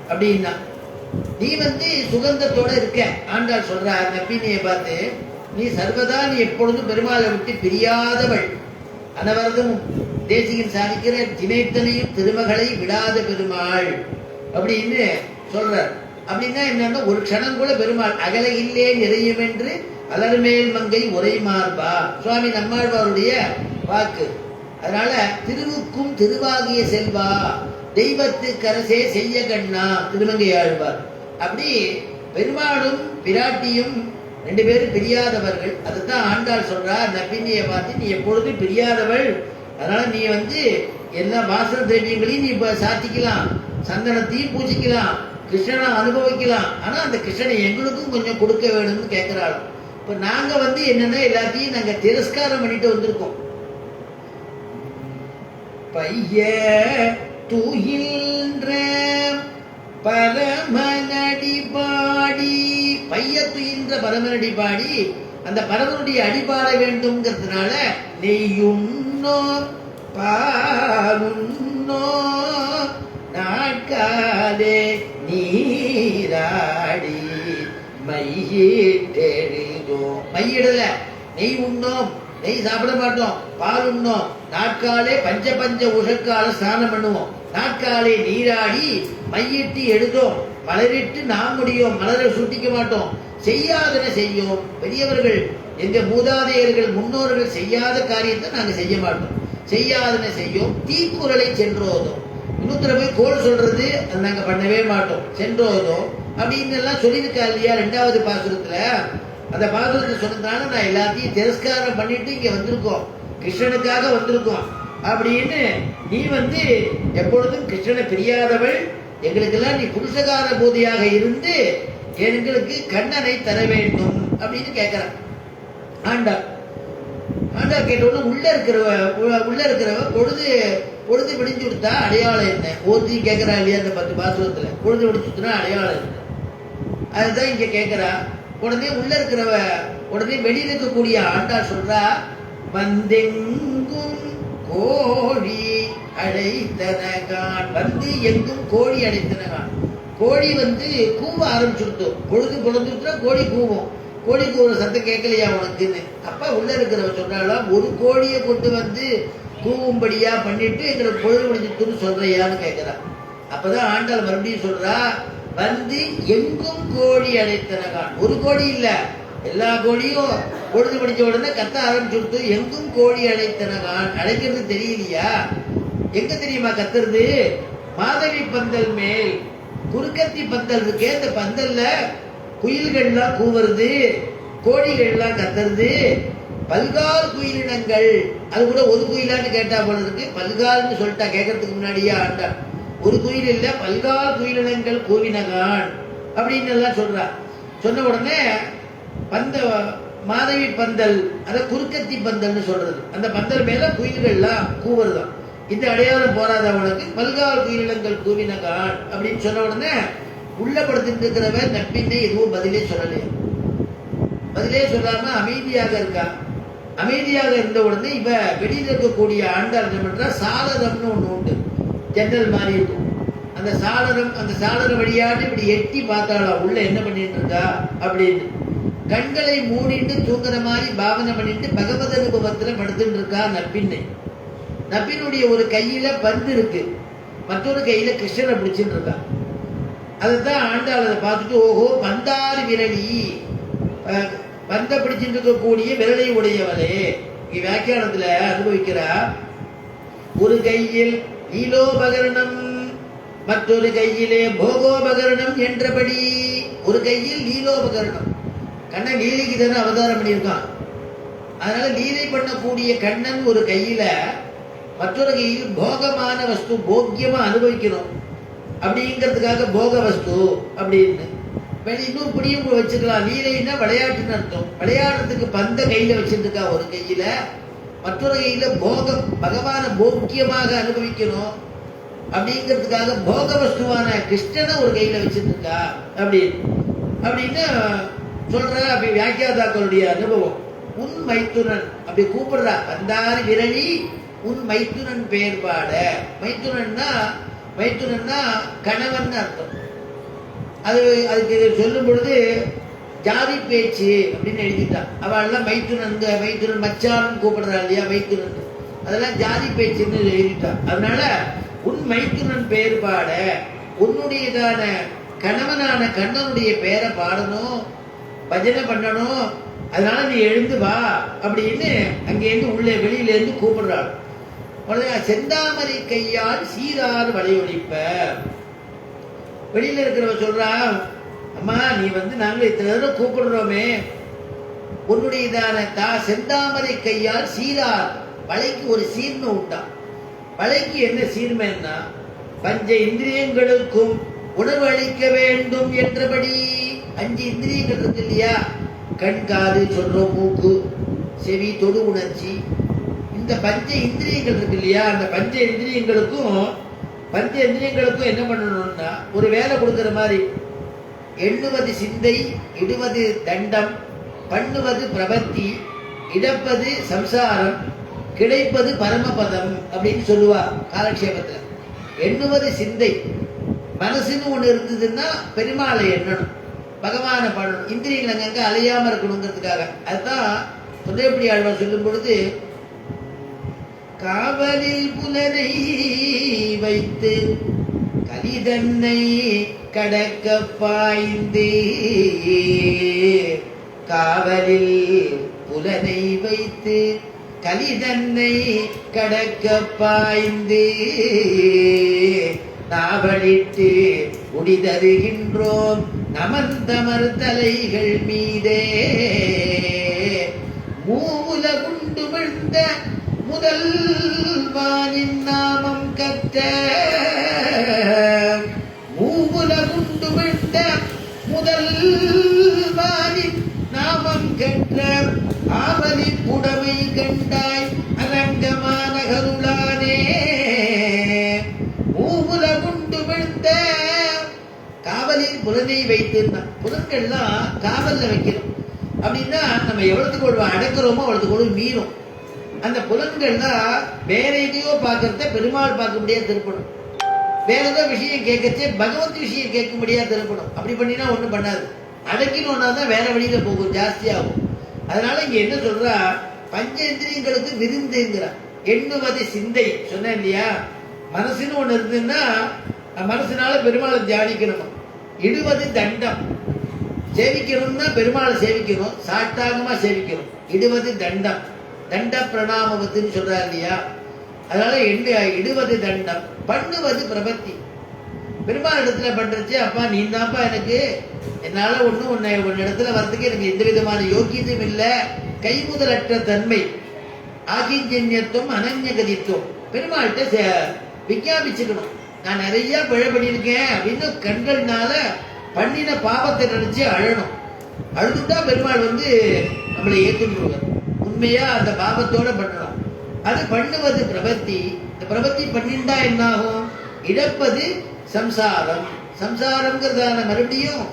[SPEAKER 1] அப்படின்னா. நீ சுகந்தத்தோட இருக்க. ஆண்டாள் சொல்ற நப்பினையை பார்த்து, நீ சர்வதா நீ எப்பொழுதும் பெருமாளை விட்டு பிரியாதவள், அனவரதும் தேசிகன் சாதிக்கிற தினைத்தனையும் திருமகளை விடாத பெருமாள் அப்படின்னு சொல்ற. அப்படின்னா என்னன்னா, ஒரு க்ஷணம் கூட பெருமாள் அகல இல்லே நிறையும் என்று அலர்மேல் மங்கை உரை மார்பா சுவாமி நம்மாழ்வாருடைய வாக்கு. அதனால திருவுக்கும் திருவாகிய செல்வா தெய்வத்து கரசே செய்ய கண்ணா திருமங்கை ஆழ்வார். அப்படி பெருமாளும் பிராட்டியும் ரெண்டு பேரும் பிரியாதவர்கள். அதுதான் ஆண்டாள் சொல்றார் நப்பினியை பார்த்து, நீ எப்பொழுதும் பிரியாதவள், அதனால நீ எல்லா வாசன திரவியங்களையும் நீ இப்ப சாத்திக்கலாம், சந்தனத்தையும் பூஜிக்கலாம், கிருஷ்ணனை அனுபவிக்கலாம், ஆனா அந்த கிருஷ்ணனை எங்களுக்கும் கொஞ்சம் கொடுக்க வேணும்னு கேட்கிறாள். இப்ப நாங்க என்னன்னா எல்லாத்தையும் நாங்க திரஸ்காரம் பண்ணிட்டு வந்திருக்கோம். பைய துயின்ற பரமனடி பாடி, பைய துயின்ற பரமனடி பாடி அந்த பரமனுடைய அடிபாட வேண்டும்ங்கிறதுனால நெய்யுண்ணோ பாலுண்ணோ நாட்காலே நீராடி மையிட்டெழுதோ. மையிடல, நெய் உண்ணோம், நெய் சாப்பிட மாட்டோம், பால் உண்ணோம், நாட்காலே பஞ்ச பஞ்ச உஷக்கால ஸ்நானம் பண்ணுவோம், நாட்காலே நீராடி மையிட்டு எழுதோம், மலரிட்டு நாம் முடியும், மலரை சுட்டிக்க மாட்டோம், செய்யாதன செய்யும். பெரியவர்கள் எங்க மூதாதையர்கள் முன்னோர்கள் செய்யாத காரியத்தை நாங்க செய்ய மாட்டோம், செய்யாதன செய்யும். தீக்குறளை சென்றோதும், இன்னொருத்தர போய் கோல் சொல்றது அது நாங்க பண்ணவே மாட்டோம், சென்றோதும் அப்படின்னு எல்லாம் சொல்லியிருக்கா இல்லையா 2வது பாசுரத்துல. அந்த பாசுரத்தை சொன்னதுனால நான் எல்லாத்தையும் திரஸ்காரம் பண்ணிட்டு இங்க வந்திருக்கோம், கிருஷ்ணனுக்காக வந்திருக்கோம் அப்படின்னு. நீ எப்பொழுதும் கிருஷ்ணனை பிரியாதவள், எங்களுக்கெல்லாம் நீ புருஷகார போதியாக இருந்து எங்களுக்கு கண்ணனை தர வேண்டும் அப்படின்னு கேட்கிறான் ஆண்டாள். ஆண்டாள் கேட்டவுடனே உள்ள இருக்கிறவ பொழுது விடிஞ்சு கொடுத்தா அடையாளம் என்ன ஒருத்தி கேட்கிறா இல்லையா அந்த 10 பாசுரத்துல, பொழுது விடிச்சுனா அடையாளம் என்ன, அதுதான் இங்க கேட்கிறா. உடனே உள்ள இருக்கிறவ உடனே வெளியில இருக்கக்கூடிய ஆண்டாள் சொல்றா, வந்தெங்கும் கோழி அடைத்தனகான், எங்கும் கோழி அடைத்தனகான். கோழி கூவ ஆரம்பிச்சுடுத்தோம், பொழுது பொழுதுனா கோழி கூவும், கோழி கூவுற சத்தம் கேட்கலையா உனக்குன்னு. அப்ப உள்ள இருக்கிறவ சொன்னாலாம், ஒரு கோழியை கொண்டு கூவும்படியா பண்ணிட்டு எங்களுக்கு பொழுது முடிஞ்சுட்டுன்னு சொல்றியான்னு கேட்கிறா. அப்பதான் ஆண்டாள் மறுபடியும் சொல்றா, எங்கும் கோழி அடைத்தனகான். ஒரு கோழி இல்ல, எல்லா கோழியும் பொழுது முடிஞ்ச உடனே கத்த ஆரம்பிச்சுடுத்து. எங்கும் கோழி அடைத்தனகான், அடைக்கிறது தெரியலையா? எங்க தெரியுமா கத்துறது? மாதவி பந்தல் மேல் குறுக்கத்தி பந்தல் இருக்கே, அந்த பந்தல்ல குயில்கள்லாம் கூவுறது, கோழிகள்லாம் கத்துறது, பல்கால் குயிலினங்கள். அது கூட ஒரு குயிலான்னு கேட்டா போல இருக்கு, பல்கால்னு சொல்லிட்டா கேட்கறதுக்கு முன்னாடியே ஆண்டா. ஒரு குயில் இல்ல, பல்கால் குயிலினங்கள் கூவினகான் அப்படின்னு எல்லாம் சொல்றா. சொன்ன உடனே மாதவி பந்தல், அத குறுக்கத்தி பந்தல்னு சொல்றது, அந்த பந்தல் மேல குயில்கள்லாம் கூவுறதான். இந்த அடையாளம் போராதவனுக்கு பல்கால் குயிலினங்கள் கூவினகான் அப்படின்னு சொன்ன உடனே உள்ளப்படுத்திட்டு இருக்கிறவ நப்பின்னை எதுவும் பதிலே சொல்லலையா. பதிலே சொல்லாம அமைதியாக இருக்கா. அமைதியாக இருந்த உடனே இவ வெளியில இருக்கக்கூடிய ஆண்டாள் என்ன பண்றா, சாளரம்னு ஒண்ணு உண்டு, ஜன்னல் மாதிரி இருக்கும். அந்த சாளர வழியாட்டு இப்படி எட்டி பார்த்தாலும் உள்ள என்ன பண்ணிட்டு இருக்கா அப்படின்னு. கண்களை மூடிட்டு தூங்குற மாதிரி பாவனை பண்ணிட்டு பகவத் அனுபவத்துல படுத்துட்டு இருக்கா நப்பின்னை. நப்பினுடைய ஒரு கையில பந்து இருக்கு, மற்றொரு கையில கிருஷ்ணனை பிடிச்சிட்டு இருக்கா. அதுதான் ஆண்டாள் அதை பார்த்துட்டு, ஓஹோ பந்தாறு விரலி, பந்த பிடிச்சிட்டு இருக்கக்கூடிய விரலை உடையவளே. வியாக்கியானத்துல அனுபவிக்கிறா. ஒரு கையில் லீலோபகரணம், மற்றொரு கையிலே போகோபகரணம் என்றபடி. ஒரு கையில் லீலோபகரணம், கண்ணன் லீலைக்கு தானே அவதாரம் பண்ணியிருக்கான், அதனால லீலை பண்ணக்கூடிய கண்ணன் ஒரு கையில, மற்றொரு கையில் போகமான வஸ்து, போக்கியமா அனுபவிக்கணும் அப்படிங்கிறதுக்காக போக வஸ்து அப்படின்னு. இன்னும் புடியும் வச்சுக்கலாம். லீலைன்னா விளையாட்டுன்னு அர்த்தம். விளையாடுறதுக்கு பந்த கையில வச்சுட்டு இருக்கா ஒரு கையில, மற்றொரு கையில போகம், பகவான போக்கியமாக அனுபவிக்கணும் அப்படிங்கிறதுக்காக போக வஸ்துவான கிருஷ்ணனை ஒரு கையில வச்சுட்டு இருக்கா அப்படின்னு சொல்ற. அப்படி வியாக்கியாதாக்களுடைய அனுபவம். உன் மைத்துனன் அப்படி கூப்பிடுறா, வந்தாரி விரலி உன் மைத்துனன் பெயர் பாட. மைத்துனன்னா கணவன் அர்த்தம். அதுக்கு சொல்லும் பொழுது ஜாதி பேச்சு அப்படின்னு எழுதிட்டான். அவள் மைத்துனன் மச்சான் கூப்பிடுறா இல்லையா, மைத்துனன், அதெல்லாம் ஜாதி பேச்சுன்னு எழுதிட்டான். அதனால உன் மைத்துனன் பெயர் பாட, உன்னுடையதான கணவனான கண்ணனுடைய பெயரை பாடணும், பஜனை பண்ணணும், அதனால நீ எழுந்து வா அப்படின்னு அங்கேருந்து உள்ளே வெளியிலேருந்து கூப்பிடுறாள். உடனே செந்தாமரை கையால் சீரார் வளையொலிப்ப வெளியில இருக்கிறவ சொல்றா, அம்மா நீ நாங்கள் இத்தனை தடவை கூப்பிடுறோமே, உன்னுடையதான செந்தாமரை கையால் சீரார் வளைக்கு ஒரு சீர்மை உண்டான். வளைக்கு என்ன சீர்மைன்னா பஞ்ச இந்திரியங்களுக்கும் உணர்வு அளிக்க வேண்டும் என்றபடி. 5 இந்திரியங்கள் இருக்கு இல்லையா, கண் காது சொல்றோம், மூக்கு செவி தொடு உணர்ச்சி, இந்த பஞ்ச இந்திரியங்கள் இருக்கு இல்லையா, அந்த பஞ்ச இந்திரியங்களுக்கும் என்ன பண்ணணும்னா ஒரு வேலை கொடுக்கிற மாதிரி, எண்ணுவது சிந்தை, இடுவது தண்டம், பண்ணுவது பிரபத்தி, இடப்பது சம்சாரம், கிடைப்பது பரமபதம் அப்படின்னு சொல்லுவா காலக்ஷேபத்துல. எண்ணுவது சிந்தை, மனசுன்னு ஒண்ணு இருந்ததுன்னா பெருமாளை எண்ணணும், பகவானை பாடணும், இந்திரியங்கள் அங்கங்க அலையாம இருக்கணுங்கிறதுக்காக. அதுதான் தொண்டைப்படி ஆழ்வார் சொல்லும் பொழுது, காவலில் புலனை வைத்து கலிதன்னை கடக்க பாய்ந்து, காவலில் புலனை வைத்து கலிதன்னை கடக்க பாய்ந்து, நாவலிட்டு உடிதருகின்றோம் நமந்தமர் தலைகள் மீதே, மூவுலகுண்டு விழுந்த முதல்வானின் நாமம் கற்ற, மூவுலகுண்டு விழுந்த முதல்வானின் நாமம் கற்ற, ஆவலி புடமை கண்டாய் அரங்கமான கருளானே. மூவுலகுண்டு விழுந்த காவலில் புலனை வைத்திருந்தான். புலன்கள்லாம் காவல்ல வைக்கணும் அப்படின்னா நம்ம எவ்வளவுக்கு அடக்கிறோமோ அவ்வளவுக்கு மீறும். அந்த புலன்கள்லாம் வேற எதையோ பார்க்கறத பெருமாள் பார்க்க முடியாது திருப்பணும், வேற ஏதோ விஷயம் கேட்கச்சே பகவத் விஷயம் கேட்க முடியாது திருப்பணும். அப்படி பண்ணினா ஒண்ணும் பண்ணாது, அடக்கினோன்னா தான் வேற வழியில போகும், ஜாஸ்தியாகும். அதனால இங்க என்ன சொல்றா, பஞ்சேந்திரியங்களுக்கு விருந்துங்கிறா. எண்ணுவது சிந்தை சொன்ன இல்லையா, மனசுன்னு ஒண்ணு இருந்ததுன்னா மனசுனால பெருமாளை தியானிக்கணும். இடுவது தண்டம், சேவிக்கணும்னா பெருமாளை சேவிக்கணும், சாட்டாகமா சேவிக்கணும். இடுவது தண்டம், தண்ட பிரணாமவத்துன்னு சொல்றாரு இல்லையா. அதனால இடுவது தண்டம், பண்ணுவது பிரபத்தி. பெருமாள் இடத்துல பண்றச்சு, அப்பா நீ தான்ப்பா எனக்கு, என்னால உன்னை இடத்துல வர்றதுக்கு எனக்கு எந்த விதமான யோக்கியதும் இல்லை, கைமுதலற்ற தன்மை, ஆகிஞ்சன்யத்துவம், அனன்யகதித்துவம். பெருமாள்கிட்ட விஞ்ஞாபிச்சுக்கணும், நான் நிறைய பிழை பண்ணியிருக்கேன் அப்படின்னு கண்கள்னால பண்ணின பாவத்தை நினைச்சு அழணும். அழுதுட்டா பெருமாள் நம்மளை ஏற்றுருவார். உண்மையா அந்த பாவத்தோட பண்ணணும். அது பண்ணுவது பிரபத்தி. இந்த பிரபத்தி பண்ணிண்டா என்ன ஆகும், இடப்பது சம்சாரம். சம்சாரம்ங்கிறதான மறுபடியும்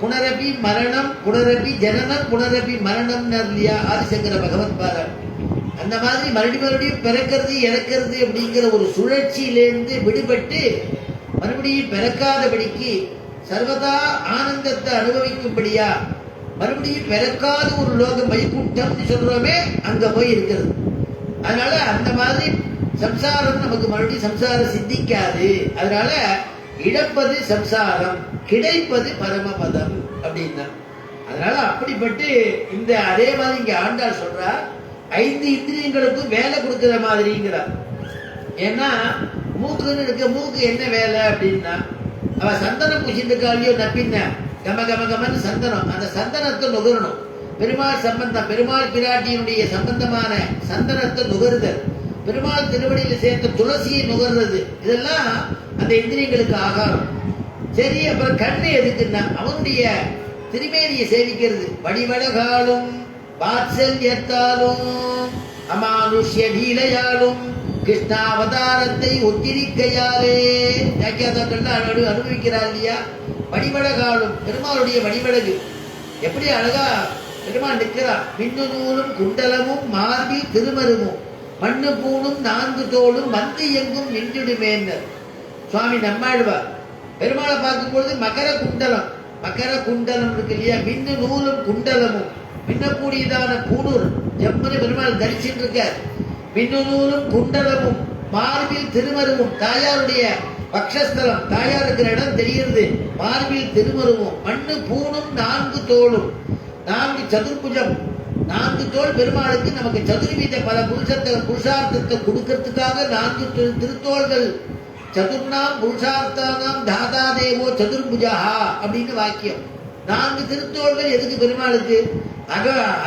[SPEAKER 1] புனரபி மரணம், புனரபி ஜனனம், புனரபி மரணம் இல்லையா ஆதிசங்கர பகவத் பாதம். அந்த மாதிரி மறுபடியும் பிறக்கிறது இறக்கிறது அப்படிங்கிற ஒரு சுழற்சியிலேருந்து விடுபட்டு மறுபடியும் பிறக்காதபடிக்கு சர்வதா ஆனந்தத்தை அனுபவிக்கும்படியா மறுபடியும் பிறக்காத ஒரு லோகம் வைகுண்டம்னு சொல்றோமே அங்க போய் இருக்கிறது. அதனால அந்த மாதிரி சம்சாரம் நமக்கு மறுபடியும் சம்சாரம் சித்திக்காது. அதனால இழப்பது சம்சாரம், கிடைப்பது பரமபதம் அப்படின்னா. அதனால அப்படிப்பட்டு இந்த அதே மாதிரி இங்க ஆண்டாள் சொல்றா, 5 இந்திரியங்களுக்கும் வேலை கொடுக்கிற மாதிரிங்கிறார். ஏன்னா மூக்குன்னு இருக்க, மூக்கு என்ன வேலை அப்படின்னா, அவ சந்தனம் பூசிட்டுக்காலியோ நப்பின்ன கம கம கமன்னு சந்தனம், அந்த சந்தனத்தை நுகரணும். பெருமாள் சம்பந்தம், பெருமாள் பிராட்டியினுடைய சம்பந்தமான சந்தனத்தை நுகருதல், பெருமாள் திருவடியில் சேர்ந்த துளசியை நுகர்றது, இதெல்லாம் அந்த இந்திரியங்களுக்கு ஆகாரம். சரி, அப்புறம் கண்ணு எதுக்குன்னா அவனுடைய திருமேனியை சேவிக்கிறது. வடிவழகாலும் வாத்சல்யத்தாலும் அமானுஷ்ய லீலையாலும் கிருஷ்ணாவதாரத்தை ஒத்திரிக்கையாலே அனுபவிக்கிறார் இல்லையா. வடிவழகாலும் பெருமாளுடைய வடிவழகு எப்படி அழகா பெருமாள் நிற்கிறார். மின்னு நூலும் குண்டலமும் மார்பில் திருமருமும் மண்ணு பூணும் 4 தோளும் வந்து எங்கும் நின்றுடுமேன்னர் சுவாமி நம்மாழ்வார். பெருமாளை பார்க்கும் பொழுது மகர குண்டலம் இருக்கு இல்லையா, மின்னு நூலும் குண்டலமும், மின்னக்கூடியதான பூணூர் ஜம்முன்னு பெருமாள் தரிசிட்டு இருக்கார். மின்னு நூலும் குண்டலமும் மார்பில் திருமருவும், தாயாருடைய பக்ஷஸ்தலம், தாயார் இருக்கிற இடம் தெரிகிறது. மார்பில் திருமருவும், மண்ணு பூணும் 4 தோளும், நான்கு சதுர்புஜம், 4 தோள் பெருமாளுக்கு நமக்கு சதுர்வீத பல புருஷார்த்தத்தை கொடுக்கறதுக்காக 4 திருத்தோள்கள். சதுர்ணாம் புருஷார்த்தானாம் தாதா தேவோ சதுர்புஜா அப்படின்னு வாக்கியம். 4 திருத்தோள்கள் எதுக்கு பெருமாளுக்கு?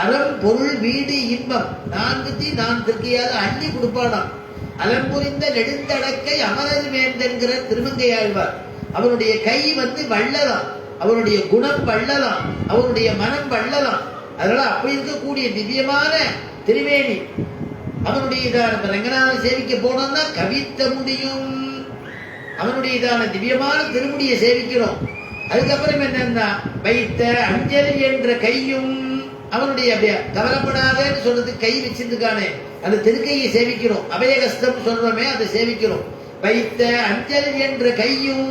[SPEAKER 1] அறம் பொருள் வீடு இன்பம் 4த்தையும் 4 திருக்கையால் அள்ளி கொடுப்பானாம். அலம்புரிந்த நெடுந்தடக்கை அமரர் வேந்தென்கிற திருமங்கையாழ்வார். அவருடைய கை வள்ளலாம், அவருடைய குணம் வள்ளலாம், அவருடைய மனம் வள்ளலாம். அதனால அப்படி இருக்கக்கூடிய திவ்யமான திருவேணி அவனுடைய இதான ரங்கநாதன் சேவிக்க போனோம்னா கவித்த முடியும். அவனுடைய இதான திவ்யமான திருமுடியை சேவிக்கிறோம். அதுக்கப்புறம் என்னன்னா வைத்த அஞ்சல் என்ற கையும் அவனுடைய அப்படியே கவலைப்படாதன்னு சொல்றது கை வச்சிருக்கானே அந்த திருக்கையை சேவிக்கிறோம். அபயகஸ்தம் சொல்றோமே அதை சேவிக்கிறோம். வைத்த அஞ்சல் என்ற கையும்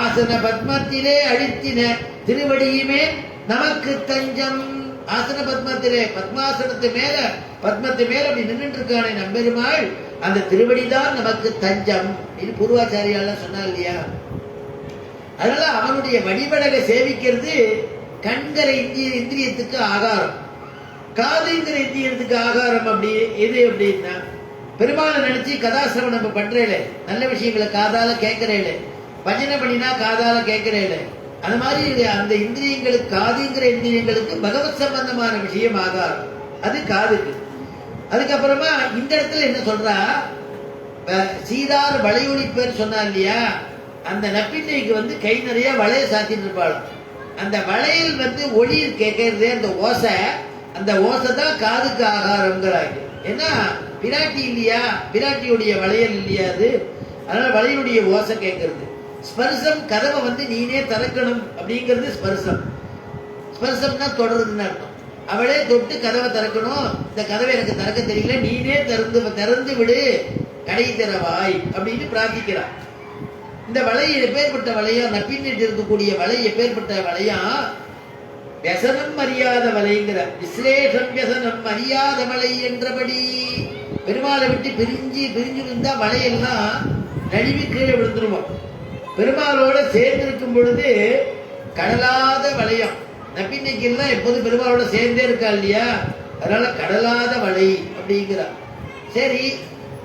[SPEAKER 1] ஆசன பத்மத்திலே அழித்தின திருவடியுமே நமக்கு தஞ்சம். ஆசன பத்மத்திலே பத்மாசனத்து மேல பத்மத்து மேல அப்படி நின்றுட்டு இருக்கானே நம்பெருமாள், அந்த திருவடிதான் நமக்கு தஞ்சம். இது பூர்வாச்சாரியாலாம் சொன்னா இல்லையா? அதனால அவனுடைய வழிபடக சேவிக்கிறது கண்கிற இந்திரியத்துக்கு ஆகாரம், காதுங்கிற இந்திரியத்துக்கு ஆகாரம். அப்படி எது அப்படின்னா பெருமாளை நினைச்சு கதாசிரவம் நம்ம பண்றேல, நல்ல விஷயங்களை காதால கேட்கிறேல, பஜனை பண்ணினா காதால கேட்கிறேல, அந்த மாதிரி அந்த இந்திரியங்களுக்கு காதுங்கிற இந்திரியங்களுக்கு பகவத் சம்பந்தமான விஷயம் ஆகாரம், அது காதுக்கு. அதுக்கப்புறமா இந்த இடத்துல என்ன சொல்றா, சீரார் வளையொலிப்பேர் சொன்னா இல்லையா, அந்த நப்பின்னைக்கு கை நிறைய வளைய சாத்திட்டு இருப்பாள். அந்த வளையல் ஒளி கேட்கறது, அந்த ஓசை, அந்த ஓசை தான் காதுக்கு ஆகாரம்ங்கிறாங்க. ஏன்னா பிராட்டி இல்லையா, பிராட்டியுடைய வளையல் இல்லையா அது, அதனால வளையலுடைய ஓசை கேட்கறது. ஸ்பர்சம் கதவை நீனே திறக்கணும் அப்படிங்கிறது ஸ்பர்சம். ஸ்பர்சம்னா தொடருதுன்னு அர்த்தம். அவளே தொட்டு கதவை திறக்கணும், இந்த கதவை எனக்கு திறக்க தெரியல, நீனே திறந்து விடு, கடை திறவாய் அப்படின்னு பிரார்த்திக்கிறான். இந்த வலை எப்பேற்பட்ட வலையா, நப்பின்னிட்டு இருக்கக்கூடிய வலை எப்பேற்பட்ட வலையா, வியசனம் அறியாத வலைங்கிற, விஸ்லேஷம் வியசனம் அறியாத வலை என்றபடி பெருமாளை விட்டு பிரிஞ்சு இருந்தா வலையெல்லாம் நழுவி கீழே விழுந்துருவோம். பெருமாளோட சேர்ந்து இருக்கும் பொழுது கடலாத வளையம். நப்பின்னைக்கு எல்லாம் எப்போதும் பெருமாளோட சேர்ந்தே இருக்கா இல்லையா, அதனால கடலாத வலை அப்படிங்கிறார். சரி,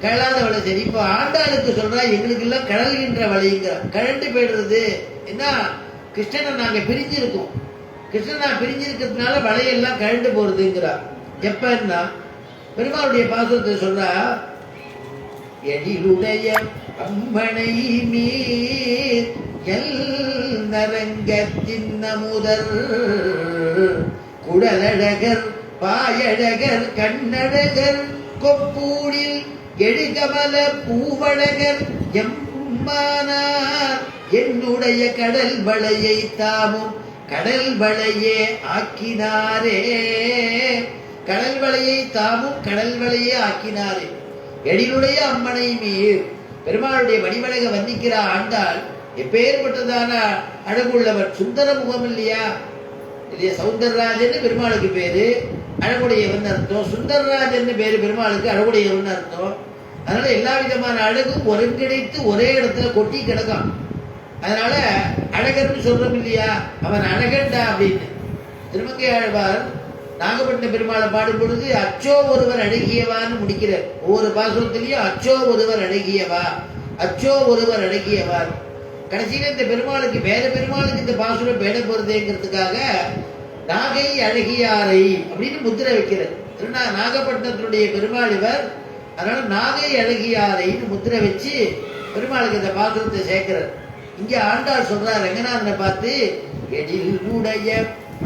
[SPEAKER 1] கடலாத வலை சரி. இப்போ ஆண்டாளுக்கு சொல்றா எங்களுக்கு எல்லாம் கடல்கின்ற வலைங்கிறார். கழண்டு போயிடுறது என்ன, கிருஷ்ணனை நாங்க பிரிஞ்சிருக்கோம், கிருஷ்ணனா பிரிஞ்சிருக்கிறதுனால வலையெல்லாம் கழண்டு போறதுங்கிறார். எப்பன்னா பெருமாளுடைய பாசுரத்தை சொல்றா, எழிலுடைய அம்மனை மீர் எல் நரங்கத்தின் நமுதர் குடலழகர் பாயழகர் கண்ணழகர் கொப்பூடில் எழுகமல பூவழகர் எம்மானார் என்னுடைய கடல் வளையை தாமும் கடல் வளையே ஆக்கினாரே. கடல் வளையை தாமும் கடல் வளையே ஆக்கினாரே. எழிலுடைய அம்மனை மீர், பெருமாளுடைய வடிவழக வர்ணிக்கிற ஆண்டாள் எப்பேற்பட்டதான அழகுள்ளவர். சுந்தர முகம் இல்லையா, இல்லையா, சௌந்தரராஜன் பெருமாளுக்கு பேரு, அழகுடையவன் அர்த்தம். சுந்தரராஜன் பேரு பெருமாளுக்கு, அழகுடையவன் அர்த்தம். அதனால எல்லா விதமான அழகும் ஒருங்கிணைத்து ஒரே இடத்துல கொட்டி கிடக்கும். அதனால அழகர்னு சொல்றோம் இல்லையா, அவன் அழகண்டா அப்படின்னு. திருமங்கை ஆழ்வார் நாகப்பட்டின பெருமாளை பாடும் பொழுது அச்சோ ஒருவர் அழகியவான்னு முடிக்கிறார். ஒவ்வொரு பாசுரத்திலையும் அச்சோ ஒருவர் அழகியவா, அச்சோ ஒருவர் அழகியவார். கடைசியில இந்த பெருமாளுக்கு வேற பெருமாளுக்கு இந்த பாசுரம் பேட போறதுங்கிறதுக்காக நாகை அழகியாரை அப்படின்னு முத்திரை வைக்கிறார். நாகப்பட்டினத்தினுடைய பெருமாள் இவர், அதனால நாகை அழகியாரைன்னு முத்திரை வச்சு பெருமாளுக்கு இந்த பாசுரத்தை சேர்க்கிறார். இங்க ஆண்டாள் சொல்றார் ரங்கநாதனை பார்த்து, எழில் உடைய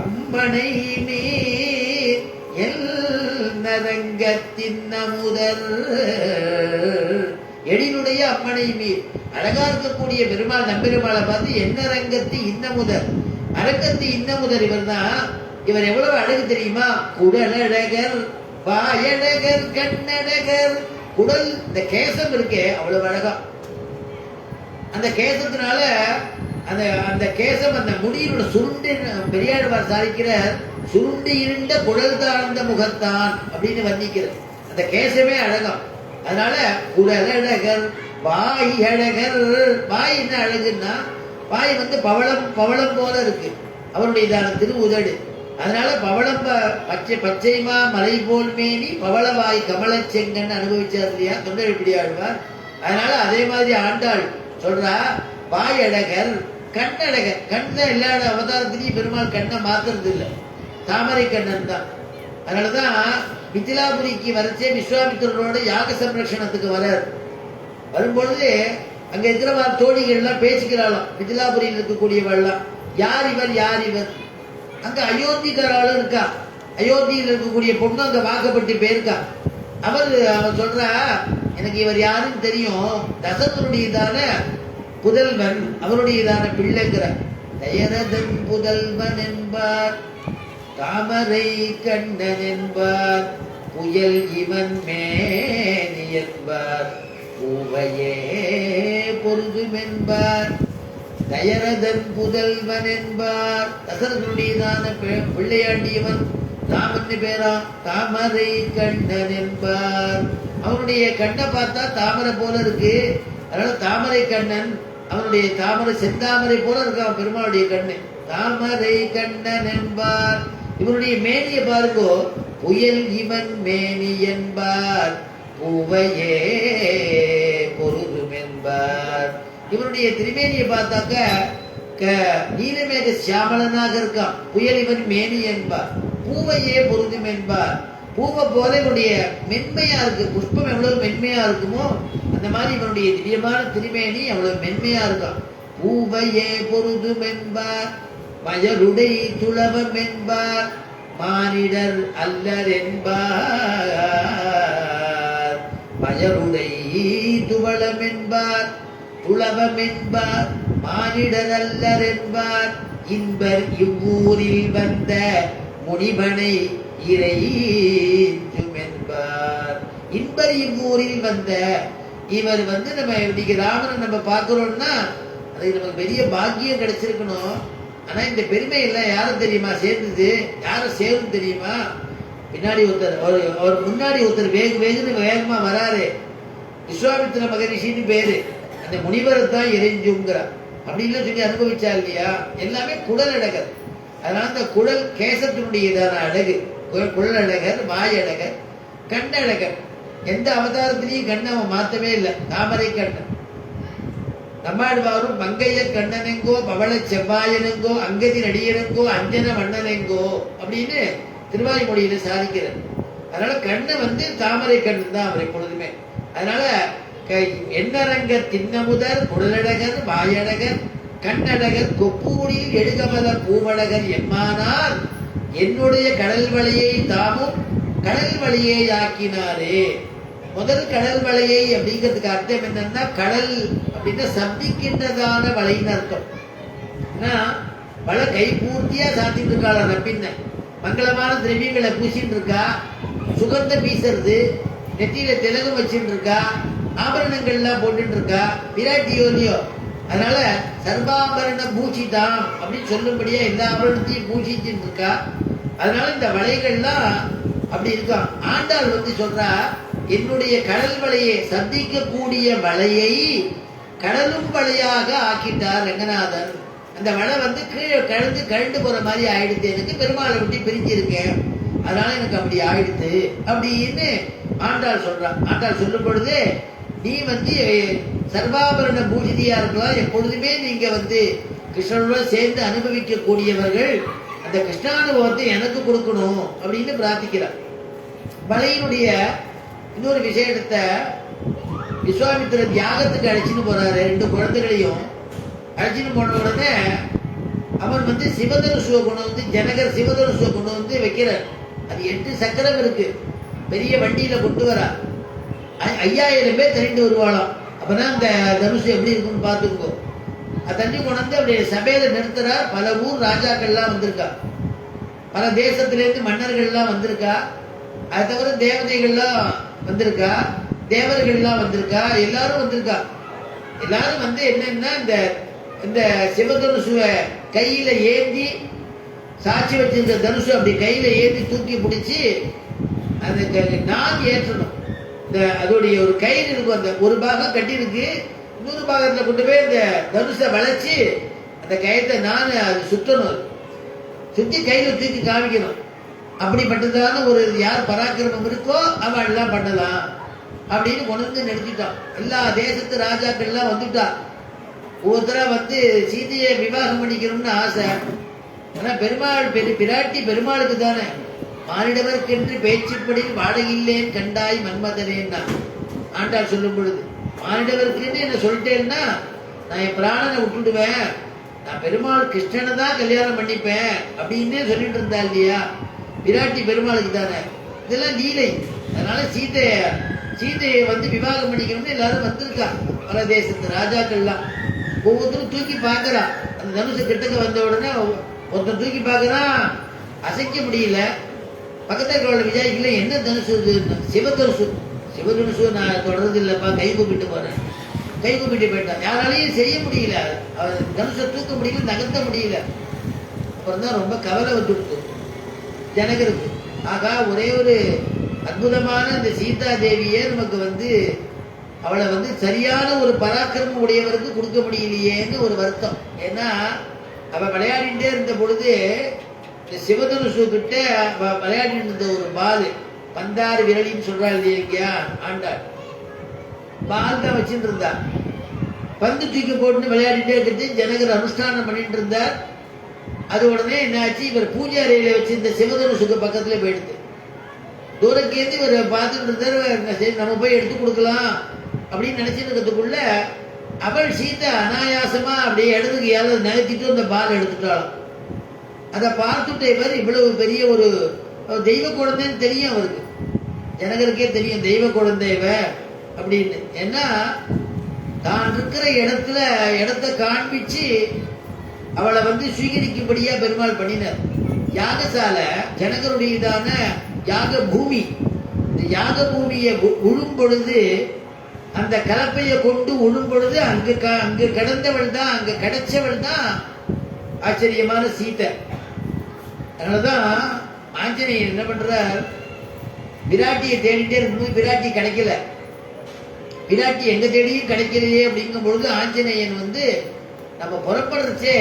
[SPEAKER 1] அம்மனை நீர் எல் நரங்கத்தின் நமுதர். எழிலுடைய அம்மனை மீர், அழகா இருக்கக்கூடிய பெருமாள் நம்பெருமாளை பார்த்து என்ன ரங்கத்து இன்னமுதர், அரங்கத்து இன்னமுதர் இவர் தான். இவர் எவ்வளவு அழகு தெரியுமா, குடலழகர் வாயழகர் கண்ணழகர். குடல், இந்த கேசம் இருக்கே அவ்வளவு அழகா. அந்த கேசத்தினால அந்த கேசம், அந்த முடியினோட சுருண்டு, பெரியாழ்வார் சாதிக்கிற சுருண்டு இருண்ட குடல் தாழ்ந்த முகத்தான் அப்படின்னு வர்ணிக்கிறது. அந்த கேசமே அழகம். அதனால குடலழகர் வாய் அழகர். வாய் என்ன அழகுன்னா, வாய் பவளம் போல இருக்கு அவருடைய திருவுதடு. அதனால பவளம் பச்சைமா மலை போல் மேனி பவளவாய் கமலச் செங்கன்னு அனுபவிச்சார் இல்லையா தொண்டர் எப்படி ஆழ்வார். அதனால அதே மாதிரி ஆண்டாள் சொல்றா, வாயழகர் கண்ணழகர். கண்ணை எல்லா அவதாரத்திலையும் பெருமாள் கண்ணை மாத்துறது இல்லை, தாமரை கண்ணன் தான். அதனாலதான் மிதிலாபுரிக்கு வரச்சே விஸ்வாமித்திரரோட யாக சம்ரட்சணத்துக்கு வரார். வரும்பொழுது அங்க இருக்கிற தோழிகள்லாம் பேசிக்கிறாளாம், மிதிலாபுரியில் இருக்கக்கூடியவள்லாம், யார் இவர் யார் இவர். அங்க அயோத்திக்காராலும் இருக்கா, அயோத்தியில் இருக்கக்கூடிய பொண்ணு அங்க வாக்கப்பட்டு போயிருக்கா. அவன் சொல்றா, எனக்கு இவர் யாருன்னு தெரியும், தசரனுடையதான புதல்வன், அவருடையதான பிள்ளைங்கிற. தயரதன் புதல்வன் என்பார், தாமரை கண்ணன் என்பார், புயல் இவன் மேனி என்பார், பூவையே பொருதும் என்பார். தயரதன் புதல்வன் என்பார், தசரனுடையதான பிள்ளையாண்டியவன், ராமன் பேரா, தாமரை கண்ணன் என்பார். அவனுடைய கண்ணை பார்த்தா தாமரை போல இருக்கு, அதனால தாமரை கண்ணன். அவனுடைய தாமரை செந்தாமரை போல இருக்கான் பெருமாளுடைய கண்ணு, தாமரை கண்ணன் என்பார். இவனுடைய மேனியை பாருங்கோ, புயல் இவன் மேனி என்பார், பூவையே பொருதும் என்பார். இவனுடைய திருமேனியை பார்த்தாக்க நீலமேக சியாமலனாக இருக்கான், புயல் இவன் மேனி என்பார், பூவையே பொருதும் என்பார். பூவை போல இவனுடைய மென்மையா இருக்கு, புஷ்பம் எவ்வளவு மென்மையா இருக்குமோ அந்த மாதிரி இவனுடைய திவ்யமான திருமேனி அவ்வளவு மென்மையா இருக்கான். பூவையே பொருதும் என்பார், மயருடை துளவம் என்பார், மானிடர் அல்லர் என்பார். மயருடை துவளம் என்பார், துளவம் என்பார், மானிடர் அல்லர் என்பார். இன்பர் இவ்வூரில் வந்த முனிவனை இறைஞ்சும் என்பார். இன்பர் இவ்வூரில் வந்த, இவர் நம்ம இன்னைக்கு ராமனை நம்ம பார்க்கிறோம்னா அதுக்கு நமக்கு பெரிய பாக்கியம் கிடைச்சிருக்கணும். ஆனா இந்த பெருமை எல்லாம் யாரும் தெரியுமா சேர்ந்தது, யாரும் சேரும் தெரியுமா? பின்னாடி ஒருத்தர், அவர் முன்னாடி ஒருத்தர் வேகுன்னு வேகமா வராரு, விஸ்வாமித்திர மகரிஷின்னு பேரு, அந்த முனிவரை தான் இறைஞ்சுங்கிறார். அப்படின்னு சொல்லி அனுபவிச்சா இல்லையா? எல்லாமே குடல் அழகர். அதனால அந்த குடல் கேசத்தினுடையதான அழகு, குழல் அழகர், வாயழகர், கண்ணழகர். எந்த அவதாரத்திலையும் கண்ணை அவன் மாத்தவே இல்லை, தாமரை கண்ணன். நம்மாழ்வாரும் மங்கைய கண்ணனெங்கோ பவள செவ்வாயனெங்கோ அங்கதி நடிகனெங்கோ அஞ்சன வண்ணனெங்கோ அப்படின்னு திருவாய்மொழியில சாதிக்கிறார். அதனால கண்ணை தாமரை கண்ணன் தான் அவர் எப்பொழுதுமே. அதனால எண்ணரங்க தின்னமுதர் குடலழகர் வாயழகர் கண்ணழகர் கொப்பூரில் எடுகமலர் பூவழகர் எம்மானால் என்னுடைய கடல் வழியை தாமும் கடல் வழியை ஆக்கினாரே. முதல் கடல் வலையை அப்படிங்கிறதுக்கு அர்த்தம் என்னன்னா, கடல் அப்படின்னா சந்திக்கின்றதான வலைன்னு அர்த்தம். வலை கை பூர்த்தியா சாத்திட்டு இருக்காள நப்பின்ன, மங்களமான திரவியங்களை பூசிட்டு இருக்கா, சுகந்தம் வீசுறது, நெத்தியில திலகம் வச்சுட்டு இருக்கா, ஆபரணங்கள்லாம் போட்டுட்டு இருக்கா, விராட்டியோலியோ. அதனால சர்வாபரண பூஷிதான் அப்படின்னு சொல்லும்படியா எல்லா ஆபரணத்தையும் பூஷிச்சுட்டு இருக்கா. அதனால இந்த வலைகள்லாம் அப்படி இருக்கான். ஆண்டாள் சொல்றா, என்னுடைய கடல் வலையை சந்திக்கக்கூடிய வலையை கடலும் வலையாக ஆக்கிட்டார் ரங்கநாதன். அந்த வலை கீழே கழண்டு போற மாதிரி ஆயிடுத்து, எனக்கு பெருமாளை விட்டு பிரிஞ்சு இருக்கேன், அதனால எனக்கு அப்படி ஆயிடுத்து அப்படின்னு ஆண்டாள் சொல்றான். ஆண்டாள் சொல்லும் பொழுது, நீ சர்வாபரண பூஜிதியா இருக்கலாம், எப்பொழுதுமே நீங்க கிருஷ்ணனோட சேர்ந்து அனுபவிக்க கூடியவர்கள், அந்த கிருஷ்ணானுபவத்தை எனக்கு கொடுக்கணும் அப்படின்னு பிரார்த்திக்கிறார். வலையினுடைய இன்னொரு விஷயத்தை, விஸ்வாமித்திரர் தியாகத்துக்கு அழைச்சின்னு போறாரு, 2 குழந்தைகளையும் அழைச்சின்னு போன உடனே அவர் சிவதனுசுவை கொண்டு ஜனகர் சிவதனுசுவை கொண்டு வைக்கிறார். அது 8 சக்கரம் இருக்கு, பெரிய வண்டியில கொண்டு வரா. 5000 பேர் திரண்டு வருவாளாம். அப்பதான் அந்த தனுசு எப்படி இருக்குன்னு பார்த்துக்கோ. தண்ணி கொண்டு அப்படியே சபையில நிறுத்துறார். பல ஊர் ராஜாக்கள்லாம் வந்திருக்கா, பல தேசத்திலேருந்து மன்னர்கள்லாம் வந்திருக்கா, அது தவிர தேவதைகள்லாம் வந்திருக்கா, தேவர்கள்லாம் வந்திருக்கா, எல்லாரும் வந்திருக்கா. எல்லாரும் என்னன்னா இந்த சிவதனுசுவை கையில ஏந்தி சாட்சி வச்சிருந்த தனுசு அப்படி கையில ஏந்தி தூக்கி பிடிச்சி அந்த நான் ஏற்றணும். அதோடைய ஒரு கயிறு இருக்கும், அந்த ஒரு பாகம் கட்டி இருக்கு, இன்னொரு பாகத்துல கொண்டு போய் இந்த தனுசை வளைச்சு அந்த கயத்தை நான் அது சுற்றணும். சுற்றி கையில் தூக்கி காமிக்கணும். அப்படிப்பட்டதான ஒரு யார் பராக்கிரமம் இருக்கோ அவன் எல்லாம் பண்ணலாம் அப்படின்னு கொண்டு வந்து நிறுத்திட்டான். எல்லா தேசத்து ராஜாக்கள்லாம் வந்துட்டா. ஒவ்வொருத்தரா வந்து சீதையை விவாகம் பண்ணிக்கணும்னு ஆசை. ஆனா பெருமாள் பிராட்டி பெருமாளுக்கு தானே. மானிடவர்க்கென்று பேச்சுப்படி வாடகில்லேன் கண்டாய் மன்மதனேன்னா ஆண்டாள் சொல்லும் பொழுது, மானிடவர்க்குன்னு என்ன சொல்லிட்டேன்னா நான் என் பிராணனை விட்டுடுவேன், நான் பெருமாள் கிருஷ்ணனை தான் கல்யாணம் பண்ணிப்பேன் அப்படின்னே சொல்லிட்டு இருந்தா இல்லையா. பிராட்டி பெருமாளுக்கு தானே. இதெல்லாம் லீலை. அதனால சீதையை வந்து விவாகம் பண்ணிக்கணும்னு எல்லாரும் வந்திருக்கா. பல தேசத்து ராஜாக்கள்லாம் ஒவ்வொருத்தரும் தூக்கி பார்க்கறா. அந்த தனுசு கிட்டக்க வந்த உடனே ஒருத்தன் தூக்கி பார்க்கறான், அசைக்க முடியல. பக்கத்தில் இருக்கிறவளை விசாரிக்கல, என்ன தனுசு இது? சிவதனுசு. சிவதனுசு நான் தொடர்றது இல்லைப்பா, கை கூப்பிட்டு போறேன். கை கூப்பிட்டு போயிட்டான். யாராலையும் செய்ய முடியல, தனுசை தூக்க முடியல, நகர்த்த முடியல. அப்புறம் தான் ரொம்ப கவலை வந்துடுது ஜனகருக்கு. ஆகா, ஒரே ஒரு அற்புதமான இந்த சீதா தேவியை நமக்கு வந்து அவளை வந்து சரியான ஒரு பராக்கிரமம் உடையவருக்கு கொடுக்க முடியலையேன்னு ஒரு வருத்தம். ஏன்னா அவ விளையாடிட்டே இருந்த பொழுது இந்த சிவதனுசு கிட்ட விளையாடிட்டு இருந்த ஒரு பால், பந்தாறு விரலின்னு சொல்றாள் இல்லையா ஆண்டாள், பால் தான் வச்சுட்டு இருந்தா. பந்து தூக்கி போட்டுன்னு விளையாடிட்டே இருக்கிறது ஜனகர் அனுஷ்டானம் பண்ணிட்டு இருந்தார். அது உடனே என்னாச்சு, இவர் பூஜை அறையில வச்சு இந்த சிவதனுசுக்கு பக்கத்துல போயிடுது. தூரக்கேந்து இவர் பார்த்துட்டு இருந்தார். நம்ம போய் எடுத்து கொடுக்கலாம் அப்படின்னு நினைச்சிட்டு இருக்கிறதுக்குள்ள அவள் சீதா அனாயாசமா அப்படியே இடத்துக்கு யாராவது நினைச்சிட்டு அந்த பால் எடுத்துட்டாலும். அதை பார்த்துட்டு இவர் இவ்வளவு பெரிய ஒரு தெய்வ குழந்தைன்னு தெரியும் அவருக்கு. ஜனகருக்கே தெரியும் தெய்வ குழந்தைவ அப்படின்னு. ஏன்னா தான் இருக்கிற இடத்த காண்பிச்சு அவளை வந்து சுவீகரிக்கும்படியா பெருமாள் பண்ணினார். யாகசாலை ஜனகருடையதான யாக பூமி. இந்த யாக பூமியை உழும் பொழுது, அந்த கலப்பையை கொண்டு உழும் பொழுது அங்கு கிடந்தவள் தான், அங்க கிடைச்சவள் தான் ஆச்சரியமான சீதை. அதனாலதான் ஆஞ்சநேயர் என்ன பண்றார், விராட்டியை தேடிட்டே இருக்கும்போது விராட்டி கிடைக்கல. விராட்டி எங்க தேடியும் கிடைக்கலையே அப்படிங்கும் பொழுது ஆஞ்சநேயன் வந்து நம்ம புறப்படுறச்சே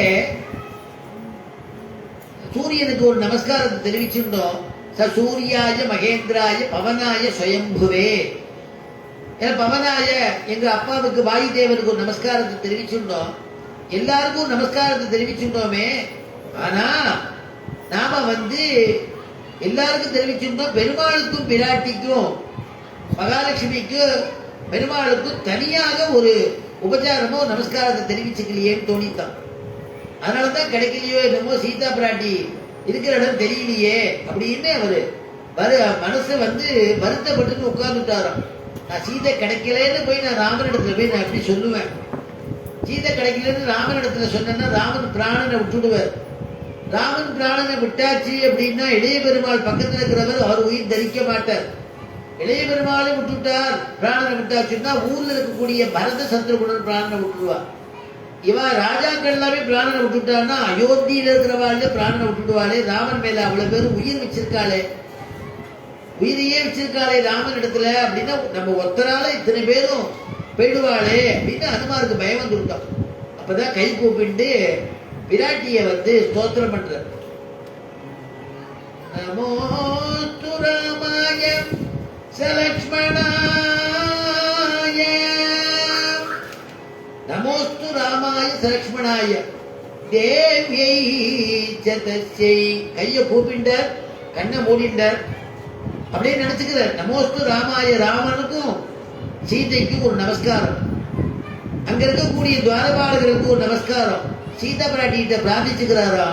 [SPEAKER 1] சூரியனுக்கு ஒரு நமஸ்காரத்தை தெரிவிச்சுட்டோம். ச சூர்யாய மகேந்திராய பவனாய ஸ்வயம்புவே. பவனாய எங்க அப்பாவுக்கு வாயு தேவனுக்கு ஒரு நமஸ்காரத்தை தெரிவிச்சுட்டோம். எல்லாருக்கும் ஒரு நமஸ்காரத்தை தெரிவிச்சுட்டோமே. ஆனா நாம வந்து எல்லாருக்கும் தெரிவிச்சுட்டோம், பெருமாளுக்கும் பிராட்டிக்கும் மகாலட்சுமிக்கும் பெருமாளுக்கும் தனியாக ஒரு உபச்சாரமோ நமஸ்காரத்தை தெரிவிச்சுக்கலையேன்னு தோணித்தான். அதனாலதான் கிடைக்கலையோ என்னமோ, சீதா பிராட்டி இருக்கிற இடம் தெரியலையே அப்படின்னு அவரு மனசை வந்து வருத்தப்பட்டு உட்கார்ந்துட்டாராம். நான் சீதை கிடைக்கலன்னு போய் நான் ராமனிடத்துல போய் நான் எப்படி சொல்லுவேன்? சீதை கிடைக்கலன்னு ராமனிடத்துல சொன்னேன்னா ராமன் பிராணனை விட்டுடுவார். ராமன் பிராணனை விட்டாச்சு அப்படின்னா இளைய பெருமாள் பக்கத்தில் இருக்கிறவர் அவர் உயிர் தரிக்க மாட்டார். இளைய பெருமாளை விட்டுட்டார், பிராணனை விட்டாச்சுன்னா ஊர்ல இருக்கக்கூடிய பரத சத்ருகுணன் பிராணனை விட்டுடுவார். இவன் ராஜாக்கள் எல்லாமே பிராணனை விட்டுட்டான்னா அயோத்தியில இருக்கிறவாள் பிராணனை விட்டுடுவாளே. ராமன் மேல அவ்வளவு பேரும் உயிர் வச்சிருக்காளே, உயிரையே வச்சிருக்காளே ராமன் இடத்துல அப்படின்னா நம்ம ஒருத்தரால இத்தனை பேரும் போயிடுவாளே அப்படின்னு அனுமாருக்கு பயம் வந்து விட்டோம். அப்பதான் கை கூப்பிட்டு விராட்டிய வந்து ஸ்தோத்திரம் பண்ற. நமோ ராமாய சலக்ஷ்மணாய, நமோஸ்து ராமாய சலக்ஷ்மணாய தேவியை சதஸ்யை. கைய கூப்பிண்டார், கண்ணை மூடிண்டார், அப்படியே நினைச்சுக்கிறார். நமோஸ்து ராமாய, ராமனுக்கும் சீதைக்கும் ஒரு நமஸ்காரம், அங்க இருக்கக்கூடிய துவாரபாலகருக்கு ஒரு நமஸ்காரம். சீதா பிராட்டிகிட்ட பிரார்த்திச்சுக்கிறாரா.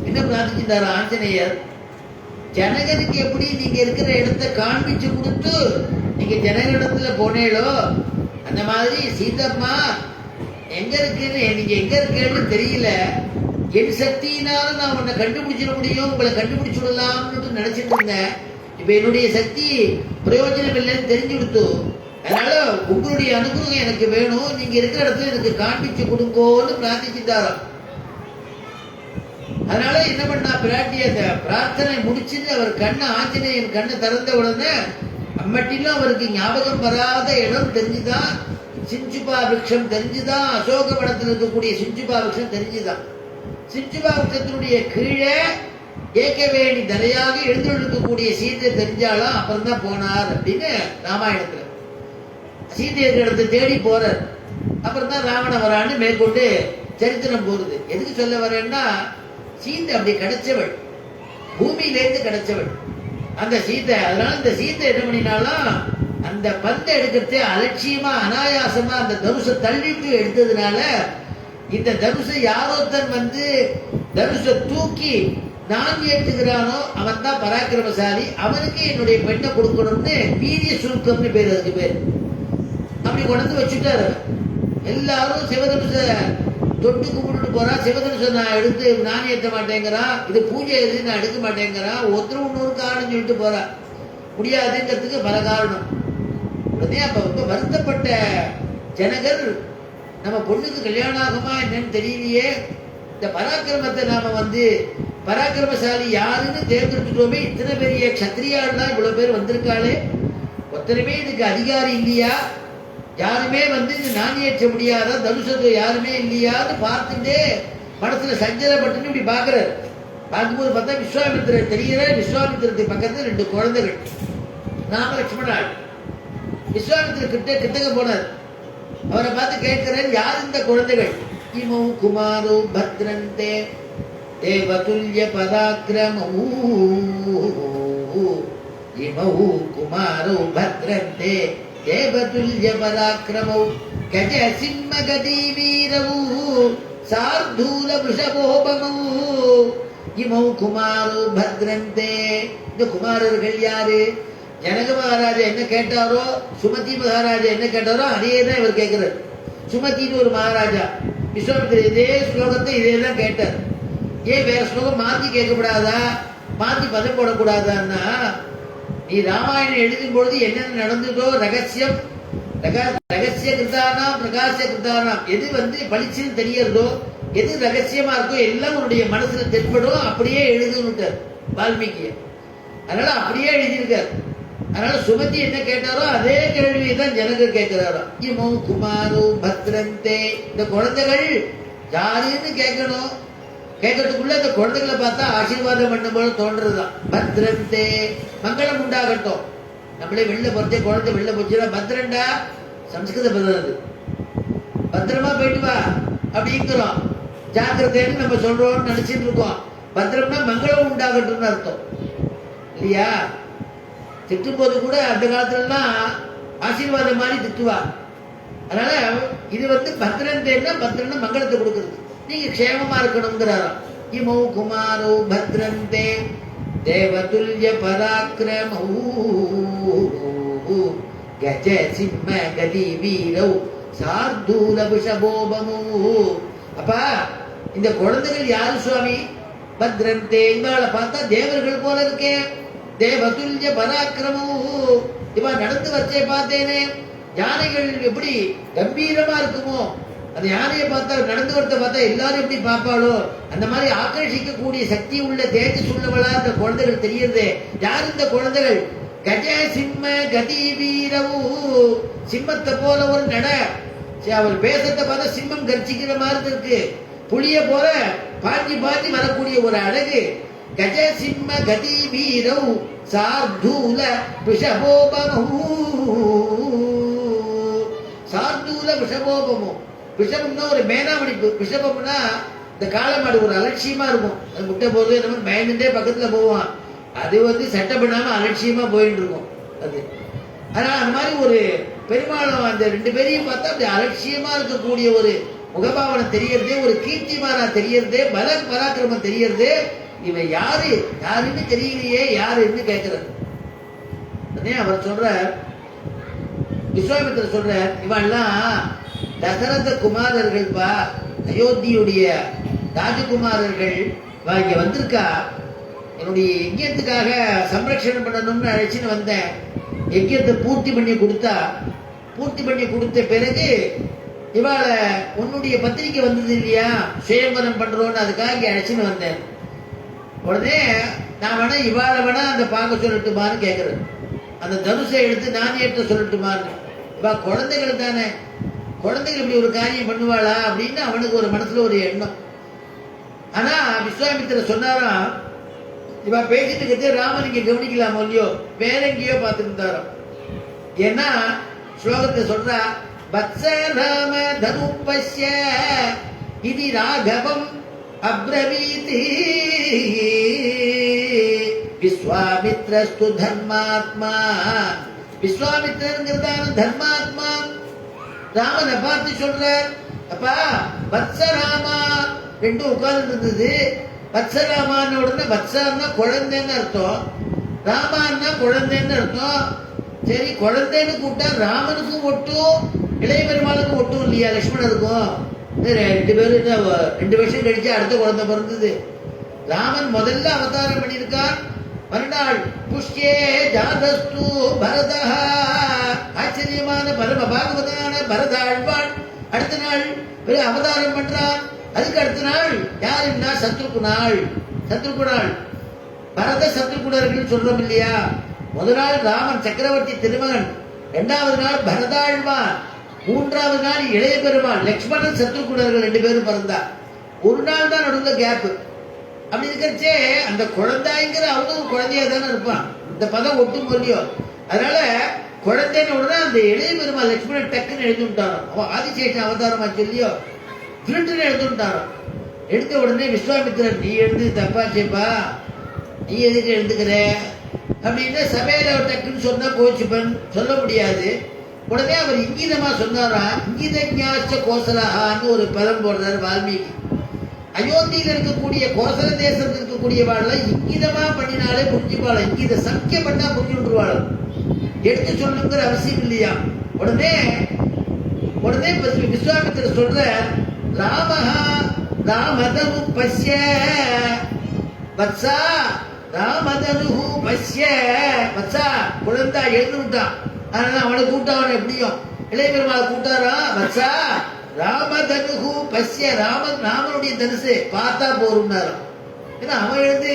[SPEAKER 1] என்ன பிரார்த்திச்சுட்டாரா ஆஞ்சநேயர்? ஜனகருக்கு எப்படி நீங்க இருக்கிற இடத்தை காண்பிச்சு கொடுத்து நீங்க ஜனகரிடத்துல போனேளோ அந்த மாதிரி சீதம்மா எங்க இருக்குன்னு, நீங்க எங்க இருக்கேன்னு தெரியல, என் சக்தியினாலும் நான் உன்னை கண்டுபிடிச்சிட முடியும், உங்களை கண்டுபிடிச்சுடலாம்னு நினைச்சிட்டு இருந்தேன். இப்ப என்னுடைய சக்தி பிரயோஜனம் இல்லைன்னு தெரிஞ்சு கொடுத்து, அதனால உங்களுடைய அனுகிரகம் எனக்கு வேணும், நீங்க இருக்கிற இடத்துல எனக்கு காண்பிச்சு கொடுங்கோன்னு பிரார்த்திச்சுட்டாராம். அதனால என்ன பண்ணா பிராட்டி அந்த பிரார்த்தனை முடிச்சுட்டு அவர் கண்ணை, ஆஞ்சநேயன் கண்ணை திறந்த உடனே அம்மட்டிலும் அவருக்கு ஞாபகம் வராத இடம் தெரிஞ்சுதான். சிஞ்சுபா விருட்சம் தெரிஞ்சுதான், அசோக வனத்தில் இருக்கக்கூடிய சிஞ்சுபா விருட்சம் தெரிஞ்சுதான். சிச்சுபா விருட்சத்தினுடைய கீழே ஏகவேணி தரையாக எழுந்திருக்கக்கூடிய சீதை தெரிஞ்சாலும் அப்புறம் தான் போனார் அப்படின்னு ராமாயணத்துல சீதை இருக்கிற இடத்தை தேடி போறார். அப்புறம் தான் ராவண வரான்னு மேற்கொண்டு சரித்திரம் போறது. எதுக்கு சொல்ல வரேன்னா, சீதை அப்படி கிடைச்சவள், பூமியிலேருந்து கிடைச்சவள் அந்த சீதை. அதனால இந்த சீதை என்ன பண்ணினாலும் அந்த பந்தை எடுக்கிறதே அலட்சியமா அனாயாசமா அந்த தனுஷை தள்ளிட்டு எடுத்ததுனால, இந்த தனுஷை யாரோத்தன் வந்து தனுஷை தூக்கி நான் ஏற்றுகிறானோ அவன் தான் பராக்கிரமசாலி, அவனுக்கு என்னுடைய பெண்ணை கொடுக்கணும்னு வீரிய சுருக்கம்னு பேர், அதுக்கு பேர். அப்படி கொண்டு வச்சுட்டாரு. எல்லாரும் சிவதனுஷ தொட்டு கும்பிட்டு போறான். சிவதனுஷ நான் எடுத்து நான் ஏற்ற மாட்டேங்கிறான், இது பூஜை எது நான் எடுக்க மாட்டேங்கிறான், ஒருத்தர் இன்னொரு காரணம் சொல்லிட்டு போறான். முடியாதுங்கிறதுக்கு பல காரணம். உடனே அப்ப ரொம்ப வருத்தப்பட்ட ஜனகர், நம்ம பொண்ணுக்கு கல்யாணம் ஆகுமா என்னன்னு தெரியலையே, இந்த பராக்கிரமத்தை நாம வந்து பராக்கிரமசாலி யாருன்னு தேர்ந்தெடுத்துட்டோமே, இத்தனை பெரிய கத்திரியாள்லாம் இவ்வளவு பேர் வந்திருக்காளே, ஒத்தனையுமே இதுக்கு அதிகாரி இல்லையா, யாருமே வந்து இது நாணியேற்ற முடியாதா, தனுஷத்து யாருமே இல்லையான்னு பார்த்துட்டே மனசுல சஞ்சலப்பட்டுன்னு இப்படி பாக்குறாரு. பார்க்கும்போது பார்த்தா விஸ்வாமித்திரர் தெரியற. விஸ்வாமித்திரத்துக்கு பக்கத்துல 2 குழந்தைகள், நாம லட்சுமணாள். விஸ்வாமித்திரர் கிட்டக்க போனார். அவரை பார்த்து கேட்கிறார், யார் இந்த குழந்தைகள்? இமௌ குமாரோ பத்ரந்தே தேவதுல்ய பராக்கிரமௌ, இமௌ குமாரோ பத்ரந்தே தேவதுல்ய பராக்கிரமௌ கஜ சிம்ம கதி வீரவு சார்தூல விஷபோபமௌ, இமௌ குமாரோ பத்ரந்தே. இந்த குமாரர்கள் யாரு? ஜனக மகாராஜா என்ன கேட்டாரோ, சுமதி மகாராஜா என்ன கேட்டாரோ அதே தான் இவர் கேட்கிறார். சுமதினு ஒரு மகாராஜா விஸ்வாமித்திரர் இதே ஸ்லோகத்தை இதே தான் கேட்டார். ஏன் வேற ஸ்லோகம் மாத்தி கேட்கக்கூடாதா, மாத்தி பதம் போடக்கூடாதான்னா, நீ ராமாயணம் எழுதும் பொழுது என்னென்ன நடந்ததோ ரகசியம், ரகசிய கிருதானாம் பிரகாச கிருதானாம், எது வந்து பளிச்சுன்னு தெரியறதோ, எது ரகசியமா இருக்கோ எல்லாம் உன்னுடைய மனசுல தென்படும், அப்படியே எழுதுன்னுட்டார் வால்மீகிய. அதனால அப்படியே எழுதியிருக்கார். அதனால சுமதி என்ன கேட்டாரோ அதே கேள்வியை தான் ஜனகர் கேட்கிறாரோ. இமௌ குமாரோ பத்ரந்தே. இந்த குழந்தைகள் யாருன்னு கேட்கணும். கேட்கறதுக்குள்ள இந்த குழந்தைகளை பார்த்தா ஆசீர்வாதம் பண்ணும் போல தோன்றதுதான். பத்ரந்தே, மங்களம் உண்டாகட்டும். நம்மளே வெளில போறதே குழந்தை வெளில போச்சுன்னா பத்ரண்டா, சம்ஸ்கிருத பதம் அது, பத்திரமா போயிட்டு வா அப்படிங்கிறோம். ஜாக்கிரதைன்னு நம்ம சொல்றோம்னு நினைச்சிட்டு இருக்கோம். பத்திரம்னா மங்களம் உண்டாகட்டும்னு அர்த்தம் இல்லையா? திட்டும் போது கூட அந்த காலத்துலலாம் ஆசீர்வாதம் மாதிரி திட்டுவா. அதனால இது வந்து பத்ரந்தேன்னா பத்ரன்னா மங்களத்தை கொடுக்குறது, நீங்க க்ஷேமமா இருக்கணுங்கிறாராம். இமௌ குமாரோ பத்ரந்தே தேவதுல்ய பராக்கிரமௌ கஜ சிம்ம கதி வீரௌ சார்தூல விஷபோபமௌ. அப்பா இந்த குழந்தைகள் யாரு சுவாமி? பத்ரந்தே, இவாளை பார்த்தா தேவர்கள் போல இருக்கே. தேவதுல்ய பராக்கிரமோ, இவா நடந்து வச்சே பார்த்தேனே, யானைகள் எப்படி கம்பீரமா இருக்குமோ, அந்த யானையை பார்த்தா நடந்து வரத்தை பார்த்தா எல்லாரும் எப்படி பார்ப்பாளோ அந்த மாதிரி ஆக்கர்ஷிக்கக்கூடிய சக்தி உள்ள தேஜஸ் உள்ளவளா இந்த குழந்தைகள் தெரியறதே. யார் இந்த குழந்தைகள்? கஜ சிம்ம கதி வீரவு, சிம்மத்தை போல ஒரு நட, அவர் பேசத்தை பார்த்தா சிம்மம் கர்ச்சிக்கிற மாதிரி இருக்கு, புளிய போல பாஞ்சி பாஞ்சி வரக்கூடிய ஒரு அழகு. கஜ சிம்ம கதி வீரவு சார்தூல விஷபோபமோ, சார்தூல விஷபோபமோ. விஷபம்னா ஒரு மேனாமணிப்பு, விஷபம்னா இந்த காளமாடு ஒரு அலட்சியமா இருக்கும், அது முட்டை போது நம்ம பயந்துட்டே பக்கத்துல போவான், அது வந்து சட்டை பண்ணாம அலட்சியமா போயிட்டு இருக்கும் அது. அதனால அந்த மாதிரி ஒரு பெரும்பாலும் அந்த 2 பேரையும் பார்த்தா அப்படி அலட்சியமா இருக்கக்கூடிய ஒரு முகபாவனை தெரியறதே, ஒரு கீர்த்திமானா தெரியறதே, பல பராக்கிரமம் தெரியறதே. இவன் யாரு யாருன்னு தெரியலையே, யாருன்னு கேட்கிறார். அவர் சொல்ற, விஸ்வாமித்திரர் சொல்ற, இவன்லாம் தசரத குமாரர்கள் பா, அயோத்தியுடைய ராஜகுமாரர்கள். இங்க வந்திருக்கா, என்னுடைய யஜ்யத்துக்காக சம்ரட்சணம் பண்ணணும்னு அழைச்சின்னு வந்தேன். யஜ்யத்தை பூர்த்தி பண்ணி கொடுத்தா, பூர்த்தி பண்ணி கொடுத்த பிறகு இவாளை உன்னுடைய பத்திரிக்கை வந்தது இல்லையா, சுயம்பரம் பண்றோன்னு, அதுக்காக இங்க அழைச்சின்னு வந்தேன். உடனே நான் வேணா இவாளை வேணா அந்த பார்க்க சொல்லட்டுமான்னு கேட்கிறேன். அந்த தனுஷை எடுத்து நான் ஏற்ற சொல்லட்டுமான்னு. இவா குழந்தைகள் தானே, குழந்தைகள் இப்படி ஒரு காரியம் பண்ணுவாளா அப்படின்னு அவனுக்கு ஒரு மனசுல ஒரு எண்ணம். ஆனா விஸ்வாமித்திரர் சொன்னாராம், இவன் பேசிட்டு இருக்கிறது ராமன் இங்க கவனிக்கலாமோ இல்லையோ, வேற எங்கேயோ பார்த்துட்டு இருந்தாராம். ஏன்னா ஸ்லோகத்தை சொல்றா, வத்ச ராம தனுப்பஸ்ய இது ராகவம் அப்ரவீதி விஸ்வாமித்ரஸ்து தர்மாத்மா. விஸ்வாமித்திரங்கிறதான தர்மாத்மா ராமனை பார்த்து சொல்றார், அப்பா வத்சராமா. ரெண்டும் உட்கார்ந்து இருந்தது. வத்சராமான்னு உடனே வத்சான்னா குழந்தைன்னு அர்த்தம், ராமான்னா குழந்தைன்னு அர்த்தம். சரி, குழந்தைன்னு கூப்பிட்டா ராமனுக்கும் ஒட்டும் இளைய பெருமாளுக்கும் ஒட்டும் இல்லையா, லட்சுமணருக்கும். 2 பேரும் 2 வருஷம் கழிச்சு அடுத்த குழந்தை பிறந்தது. ராமன் முதல்ல அவதாரம் பண்ணியிருக்கான் மறுநாள் புஷ்யே ஜாதஸ்து பரதா. ஆச்சரியமான பரம பாகவதான பரத ஆழ்வான் அடுத்த நாள் அவதாரம் பண்றான். அதுக்கு அடுத்த நாள் யாருன்னா சத்ருகுணாள். சத்ருகுணாள் பரத சத்ருகுணர்கள் சொல்றோம் இல்லையா. முதல் நாள் ராமன் சக்கரவர்த்தி திருமகன், 2வது நாள் பரதாழ்வான், 3வது நாள் இளைய பெருமாள் லட்சுமணன் சத்ருகுணர்கள் 2 பேரும் பிறந்தா. ஒரு நாள் தான் நடுவில் கேப்பு. அப்படி இருக்கிறச்சே அந்த குழந்தைங்கிற அவனும் குழந்தையா தானே இருப்பான். இந்த பதம் ஒட்டும் இல்லையோ. அதனால குழந்தைன்னு உடனே அந்த இளைய பெருமாள் லட்சுமணன் டக்குன்னு எழுந்துட்டாரோ. அவன் ஆதிசேஷன் அவதாரமா சொல்லியோ திருட்டுன்னு எழுந்துட்டாரோ. எடுத்த உடனே விஸ்வாமித்திரன், நீ எழுந்து தப்பாச்சேப்பா, நீ எதுக்கு எழுந்துக்கிற அப்படின்னு சபையில டக்குன்னு சொன்னா போச்சுப்பன் சொல்ல முடியாது. உடனே அவர் இங்கீதமா சொன்னாரா, இங்கீதஞாச்ச கோசலஹான்னு ஒரு பதம் போடுறாரு வால்மீகி. அயோத்தியில இருக்கக்கூடிய கோசல தேசத்தில் இருக்கக்கூடிய வாழ இங்கிதமா பண்ணினாலே புரிஞ்சுப்பாள, இங்கித சங்கிய பண்ணா புரிஞ்சு விட்டுருவாள், எடுத்து சொல்லுங்கிற அவசியம் இல்லையா. உடனே விஸ்வாமித்திரர் சொல்ற, ராமஹா ராமதனு பஸ்ய வத்சா ராமதனு பஸ்ய. வத்சா குழந்தா எழுந்து விட்டான். அதனால அவனை கூட்டான். எப்படியும் இளைய பெருமாள் கூட்டாரா. வத்சா ராமதனுகு பஸ்ய. ராமனுடைய தனுசு பார்த்தா போரும்னாராம். ஏன்னா அவன் எழுந்து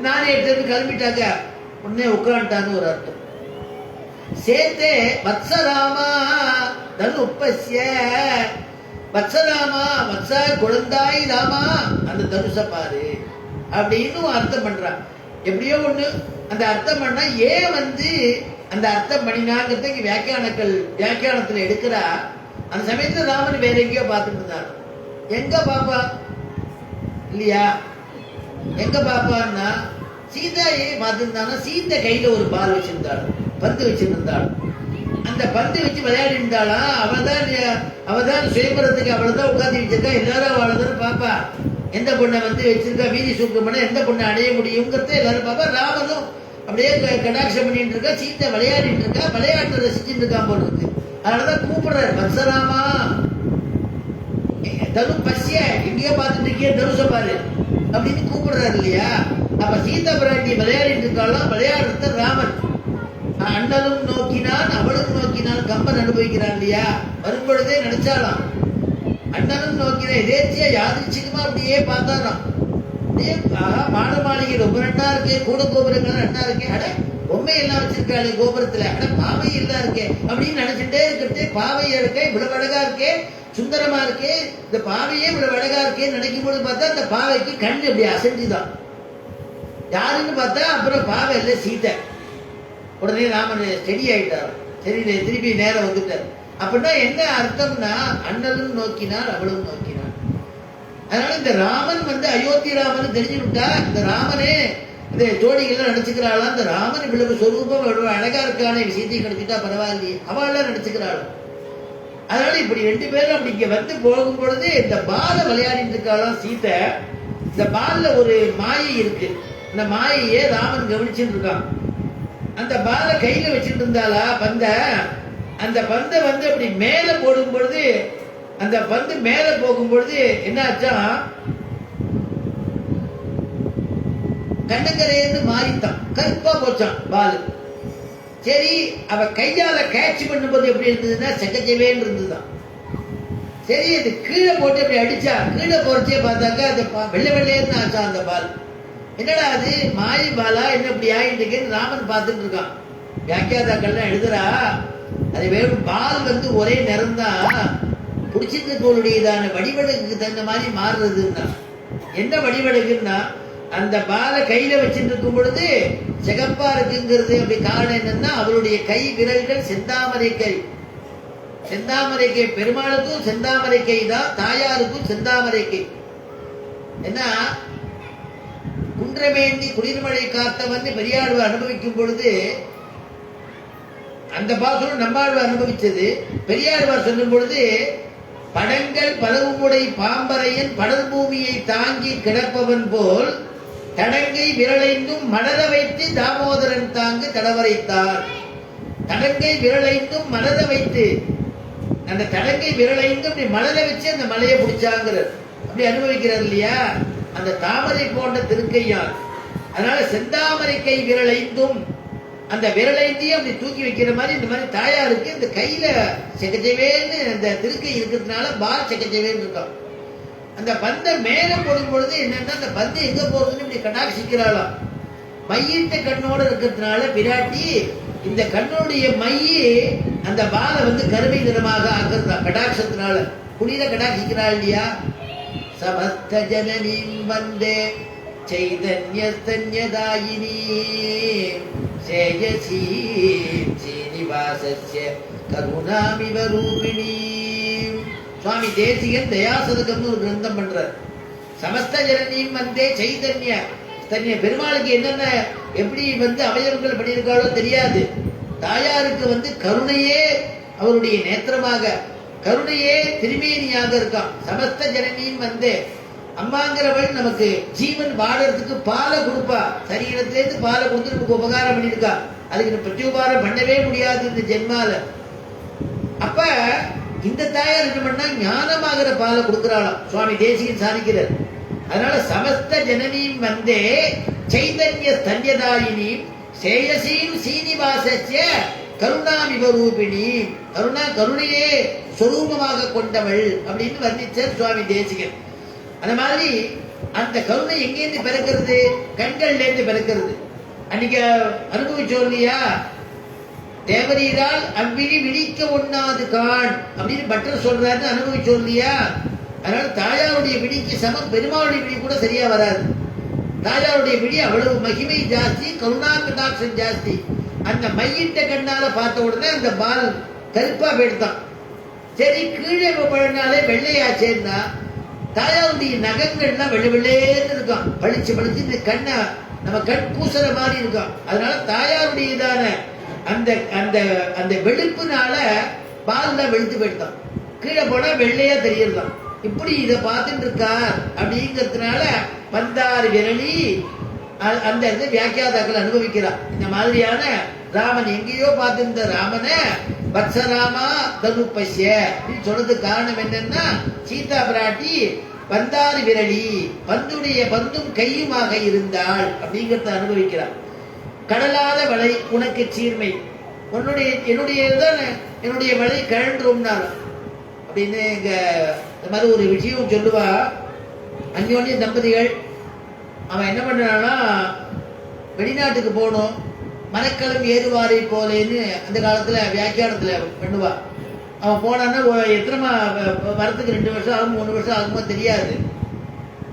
[SPEAKER 1] நானே எடுத்து கிளம்பிட்டாங்க, உடனே உட்காந்துட்டான்னு ஒரு அர்த்தம். சேர்த்தே வத்சராமா தனு உப்பஸ்ய. வத்சராமா வத்சா குழந்தாய் ராமா, அந்த தனுச பாரு அப்படின்னு அர்த்தம் பண்றான். எப்படியோ ஒண்ணு அந்த அர்த்தம் பண்ணா ஏன் அந்த அர்த்தம் பண்ணினாங்கிறத வியாக்கியானத்துல எடுக்கிறா. அந்த சமயத்துல ராமன் வேற எங்கேயோ பார்த்துட்டு இருந்தார். எங்க பாப்பா இல்லையா, எங்க பாப்பான்னா சீதாயை பார்த்துருந்தானா. சீதை கையில ஒரு பால் வச்சிருந்தாள், பந்து வச்சிருந்தாள். அந்த பந்து வச்சு விளையாடி இருந்தாளா. அவதான் சுயம்பரத்துக்கு அவளைதான் உட்காந்து வச்சிருக்கா. எல்லாரும் அவளைதான் பாப்பா. எந்த பொண்ணை வச்சிருக்கா, வீதி சூக்கம் பண்ண எந்த பொண்ணை அடைய முடியுங்கிறத எல்லாரும் பாப்பா. ராமனும் அப்படியே கடாட்சம் பண்ணிட்டு இருக்கா. சீத்தை விளையாடிட்டு இருக்கா, விளையாட்டை ரசிச்சுட்டு இருக்கான் போல இருக்கு. அதனாலதான் கூப்பிடுறாரு, வத்சராமா தனு பஸ்ய, எங்கேயோ பார்த்துட்டு இருக்கிய தனுச பாரு அப்படின்னு கூப்பிடுறாரு இல்லையா. அப்ப சீதா பிராட்டி விளையாடிட்டு இருக்காளாம். விளையாடுறத ராமன் அண்ணனும் நோக்கினான் அவளும் நோக்கினான். கம்பன் அனுபவிக்கிறான் இல்லையா. வரும்பொழுதே நினைச்சாலாம், அண்ணனும் நோக்கினான். எதேச்சியா யாதிச்சிகமா அப்படியே பார்த்தாராம். மாட மாளிகை ரொம்ப நன்னா இருக்கு, கூட கோபுரங்கள் நன்னா இருக்கு. அட பொம்மை எல்லாம் வச்சிருக்காளே கோபுரத்துல, அட பாவை எல்லாம் இருக்கே அப்படின்னு நினைச்சுட்டே இருக்கிறது. பாவை இருக்கே, இவ்வளவு அழகா இருக்கே, சுந்தரமா இருக்கே, இந்த பாவையே இவ்வளவு அழகா இருக்கே நினைக்கும் போது பார்த்தா அந்த பாவைக்கு கண் அப்படி அசைஞ்சுதான். யாருன்னு பார்த்தா அப்புறம் பாவை இல்ல, சீதை. உடனே ராமன் ஸ்டெடி ஆயிட்டார். சரி, திருப்பி நேரம் வந்துட்டார். அப்படின்னா என்ன அர்த்தம்னா, அண்ணனும் நோக்கினார் அவளும் நோக்கினார். அதனால இந்த ராமன் அயோத்தி ராமன் தெரிஞ்சு விட்டா. இந்த ராமனே இந்த ஜோடிகள்லாம் நடிச்சுக்கிறாளா. இந்த ராமன் இவ்வளவு சொரூபம் இவ்வளவு அழகா இருக்கானே, விஷயத்தையும் கிடைச்சிட்டா பரவாயில்லையே, அவள்லாம் நடிச்சுக்கிறாள். அதனால இப்படி 2 பேரும் அப்படி இங்க போகும் பொழுது இந்த பால விளையாடிட்டு இருக்காளாம் சீதை. இந்த பால்ல ஒரு மாயை இருக்கு. அந்த மாயையே ராமன் கவனிச்சுட்டு இருக்கான். அந்த பால கையில வச்சுட்டு இருந்தாளா பந்த. அந்த பந்தை அப்படி மேல போடும் பொழுது, அந்த பந்து மேல போகும் பொழுது என்ன ஆச்சா, கண்ணங்கரையிருந்து மாறித்தான், கருப்பா போச்சான் பால். சரி, அவ கையால கேட்ச் பண்ணும்போது எப்படி இருந்ததுன்னா செக்கச்சவேன்னு இருந்துதான். சரி, அது கீழே போட்டு அப்படி அடிச்சா, கீழே போறச்சே பார்த்தாக்கா அது வெள்ளை வெள்ளையன்னு ஆச்சா அந்த பால். என்னடா அது மாயி பாலா, என்ன இப்படி ஆகிட்டு ராமன் பார்த்துட்டு இருக்கான். வியாக்கியாதாக்கள்லாம் எழுதுறா, அது வேறு பால் ஒரே நிறம்தான், பிடிச்சிருக்கவளுடையதான வடிவடுக்கு தகுந்த மாதிரி மாறுறதுன்னா. என்ன வடிவழகுன்னா அந்த பால கையில வச்சுட்டு இருக்கும் பொழுது சிகப்பா இருக்குங்கிறது அப்படி காரணம் என்னன்னா அவருடைய கை விரல்கள் செந்தாமரை கை. செந்தாமரை கை பெருமாளுக்கும் செந்தாமரை கை தான், தாயாருக்கும் செந்தாமரை கை. ஏன்னா குன்றமேந்தி குளிர்மழை காத்தவன் பெரியாழ்வார் அனுபவிக்கும் பொழுது அந்த பாசுரம் நம்மாழ்வார் அனுபவிச்சது. பெரியாழ்வார் சொல்லும் பொழுது படங்கள் பலவுமுடை பாம்பரையன் படல் பூமியை தாங்கி கிடப்பவன் போல் தடங்கை விரலைந்தும் மலர வைத்து தாமோதரன் தாங்கு தடவரைத்தான். தடங்கை விரலைந்தும் மலர வைத்து, அந்த தடங்கை விரலைந்தும் மலர வச்சு அந்த மலையை பிடிச்சாங்கிறார். அப்படி அனுபவிக்கிறார் இல்லையா, அந்த தாமரை போன்ற திருக்கையால். அதனால செந்தாமரை கை விரலைந்தும், அந்த விரலைந்தையும் அப்படி தூக்கி வைக்கிற மாதிரி இந்த மாதிரி தாயாருக்கு இந்த கையில செக்கச்சவேன்னு அந்த திருக்கை இருக்கிறதுனால பால் செக்கச்சவேன்னு இருக்கும். அந்த பந்தை மேல போடும் பொழுது என்னன்னா அந்த பந்து எங்க போறதுன்னு இப்படி கடாட்சிக்கிறாளாம். மையிட்ட கண்ணோட இருக்கிறதுனால பிராட்டி இந்த கண்ணுடைய மைய அந்த பாலை கருமை நிறமாக ஆக்குறதா கடாட்சத்தினால. குளிர கடாட்சிக்கிறாள் இல்லையா. சமஸ்த ஜனனீம் வந்தே சைதன்யஸ்தன்யதாயினீ சேயசீ ஸ்ரீனிவாசஸ்ய கருணாமிவ ரூபிணீ. சுவாமி தேசிகன் தயாசதகம்னு ஒரு கிரந்தம் பண்றார். சமஸ்த ஜனனீம் வந்தே சைதன்ய தன்ய பெருமாளுக்கு என்னென்ன எப்படி அவயவங்கள் பண்ணியிருக்காளோ தெரியாது. தாயாருக்கு கருணையே அவருடைய நேத்திரமாக, கருணையே திருமேனியாக இருக்கான். சமஸ்த ஜனனீம் வந்தே, அம்மாங்கிறவள் நமக்கு ஜீவன் வாழறதுக்கு பாலை கொடுப்பா. சரீரத்திலேருந்து பாலை கொடுத்து நமக்கு உபகாரம் பண்ணியிருக்கா. அதுக்கு பிரத்யுபகாரம் பண்ணவே முடியாது இந்த ஜென்மால. அப்ப இந்த தாயார் என்ன பண்ணா ஞானமாகிற பாலை கொடுக்கிறாளாம். சுவாமி தேசிகன் சாதிக்கிறார். அதனால சமஸ்த ஜனனீம் வந்தே சைதன்ய ஸ்தன்யதாயினீம் சேயசீம் சீனிவாசஸ்ய கருணாமிவ ரூபிணி. கருணையே சொரூபமாக கொண்டவள் அப்படின்னு வர்ணிச்சார் சுவாமி தேசிகன். அந்த மாதிரி அந்த கருணை எங்கேருந்து பிறக்கிறது? கண்கள்ல இருந்து பிறக்கிறது. அன்னைக்கு அனுபவிச்சோம் இல்லையா, தேவரீரால் அவ்விழி விழிக்க ஒண்ணாது கான் அப்படின்னு பட்டர் சொல்றாருன்னு அனுபவிச்சோம் இல்லையா. அதனால தாயாருடைய விழிக்கு சமம் பெருமாளுடைய விழி கூட சரியா வராது. தாயாருடைய விழி அவ்வளவு மகிமை ஜாஸ்தி, கருணா கடாட்சம் ஜாஸ்தி. அந்த மையிட்ட கண்ணால பார்த்த உடனே அந்த பால் கருப்பா போயிடுதான். சரி, கீழே பழனாலே வெள்ளையாச்சேன்னா தாயாருடைய நகங்கள்லாம் வெள்ளை வெள்ளேன்னு இருக்கான். பளிச்சு பளிச்சு இந்த கண்ணை நம்ம கண் பூசுற மாதிரி இருக்கான். அதனால தாயாருடையதான அந்த அந்த அந்த வெளுப்புனால பால் தான் வெளுத்து போயிட்டான். கீழே போனா வெள்ளையா தெரியறதான். இப்படி இதை பார்த்துட்டு இருக்கார் அப்படிங்கிறதுனால பந்தாறு விரலி அந்த வியாக்கியாதாக்கள் அனுபவிக்கிறார். இந்த மாதிரியான ராமன் எங்கேயோ பார்த்திருந்த ராமனை வத்சராமா தனுப்பஸ்ய அப்படின்னு சொல்றதுக்கு காரணம் என்னன்னா, சீதா பிராட்டி பந்தாறு விரலி பந்துடைய பந்தும் கையுமாக இருந்தாள் அப்படிங்கிறத அனுபவிக்கிறார். கடலாத வளை உனக்கு சீர்மை, என்னுடைய வளை கழன்றும்னாலும் அப்படின்னு இங்க இந்த மாதிரி ஒரு விஷயம் சொல்லுவா. அந்யோன்ய தம்பதிகள் அவன் என்ன பண்ணான்னா, வெளிநாட்டுக்கு போகணும், மரக்கலம் ஏறுவாரை போலேன்னு அந்த காலத்துல வியாக்கியானத்துல பண்ணுவா. அவன் போனான்னா எத்தனை வரத்துக்கு 2 வருஷம் ஆகும் 3 வருஷம் ஆகுமோ தெரியாது.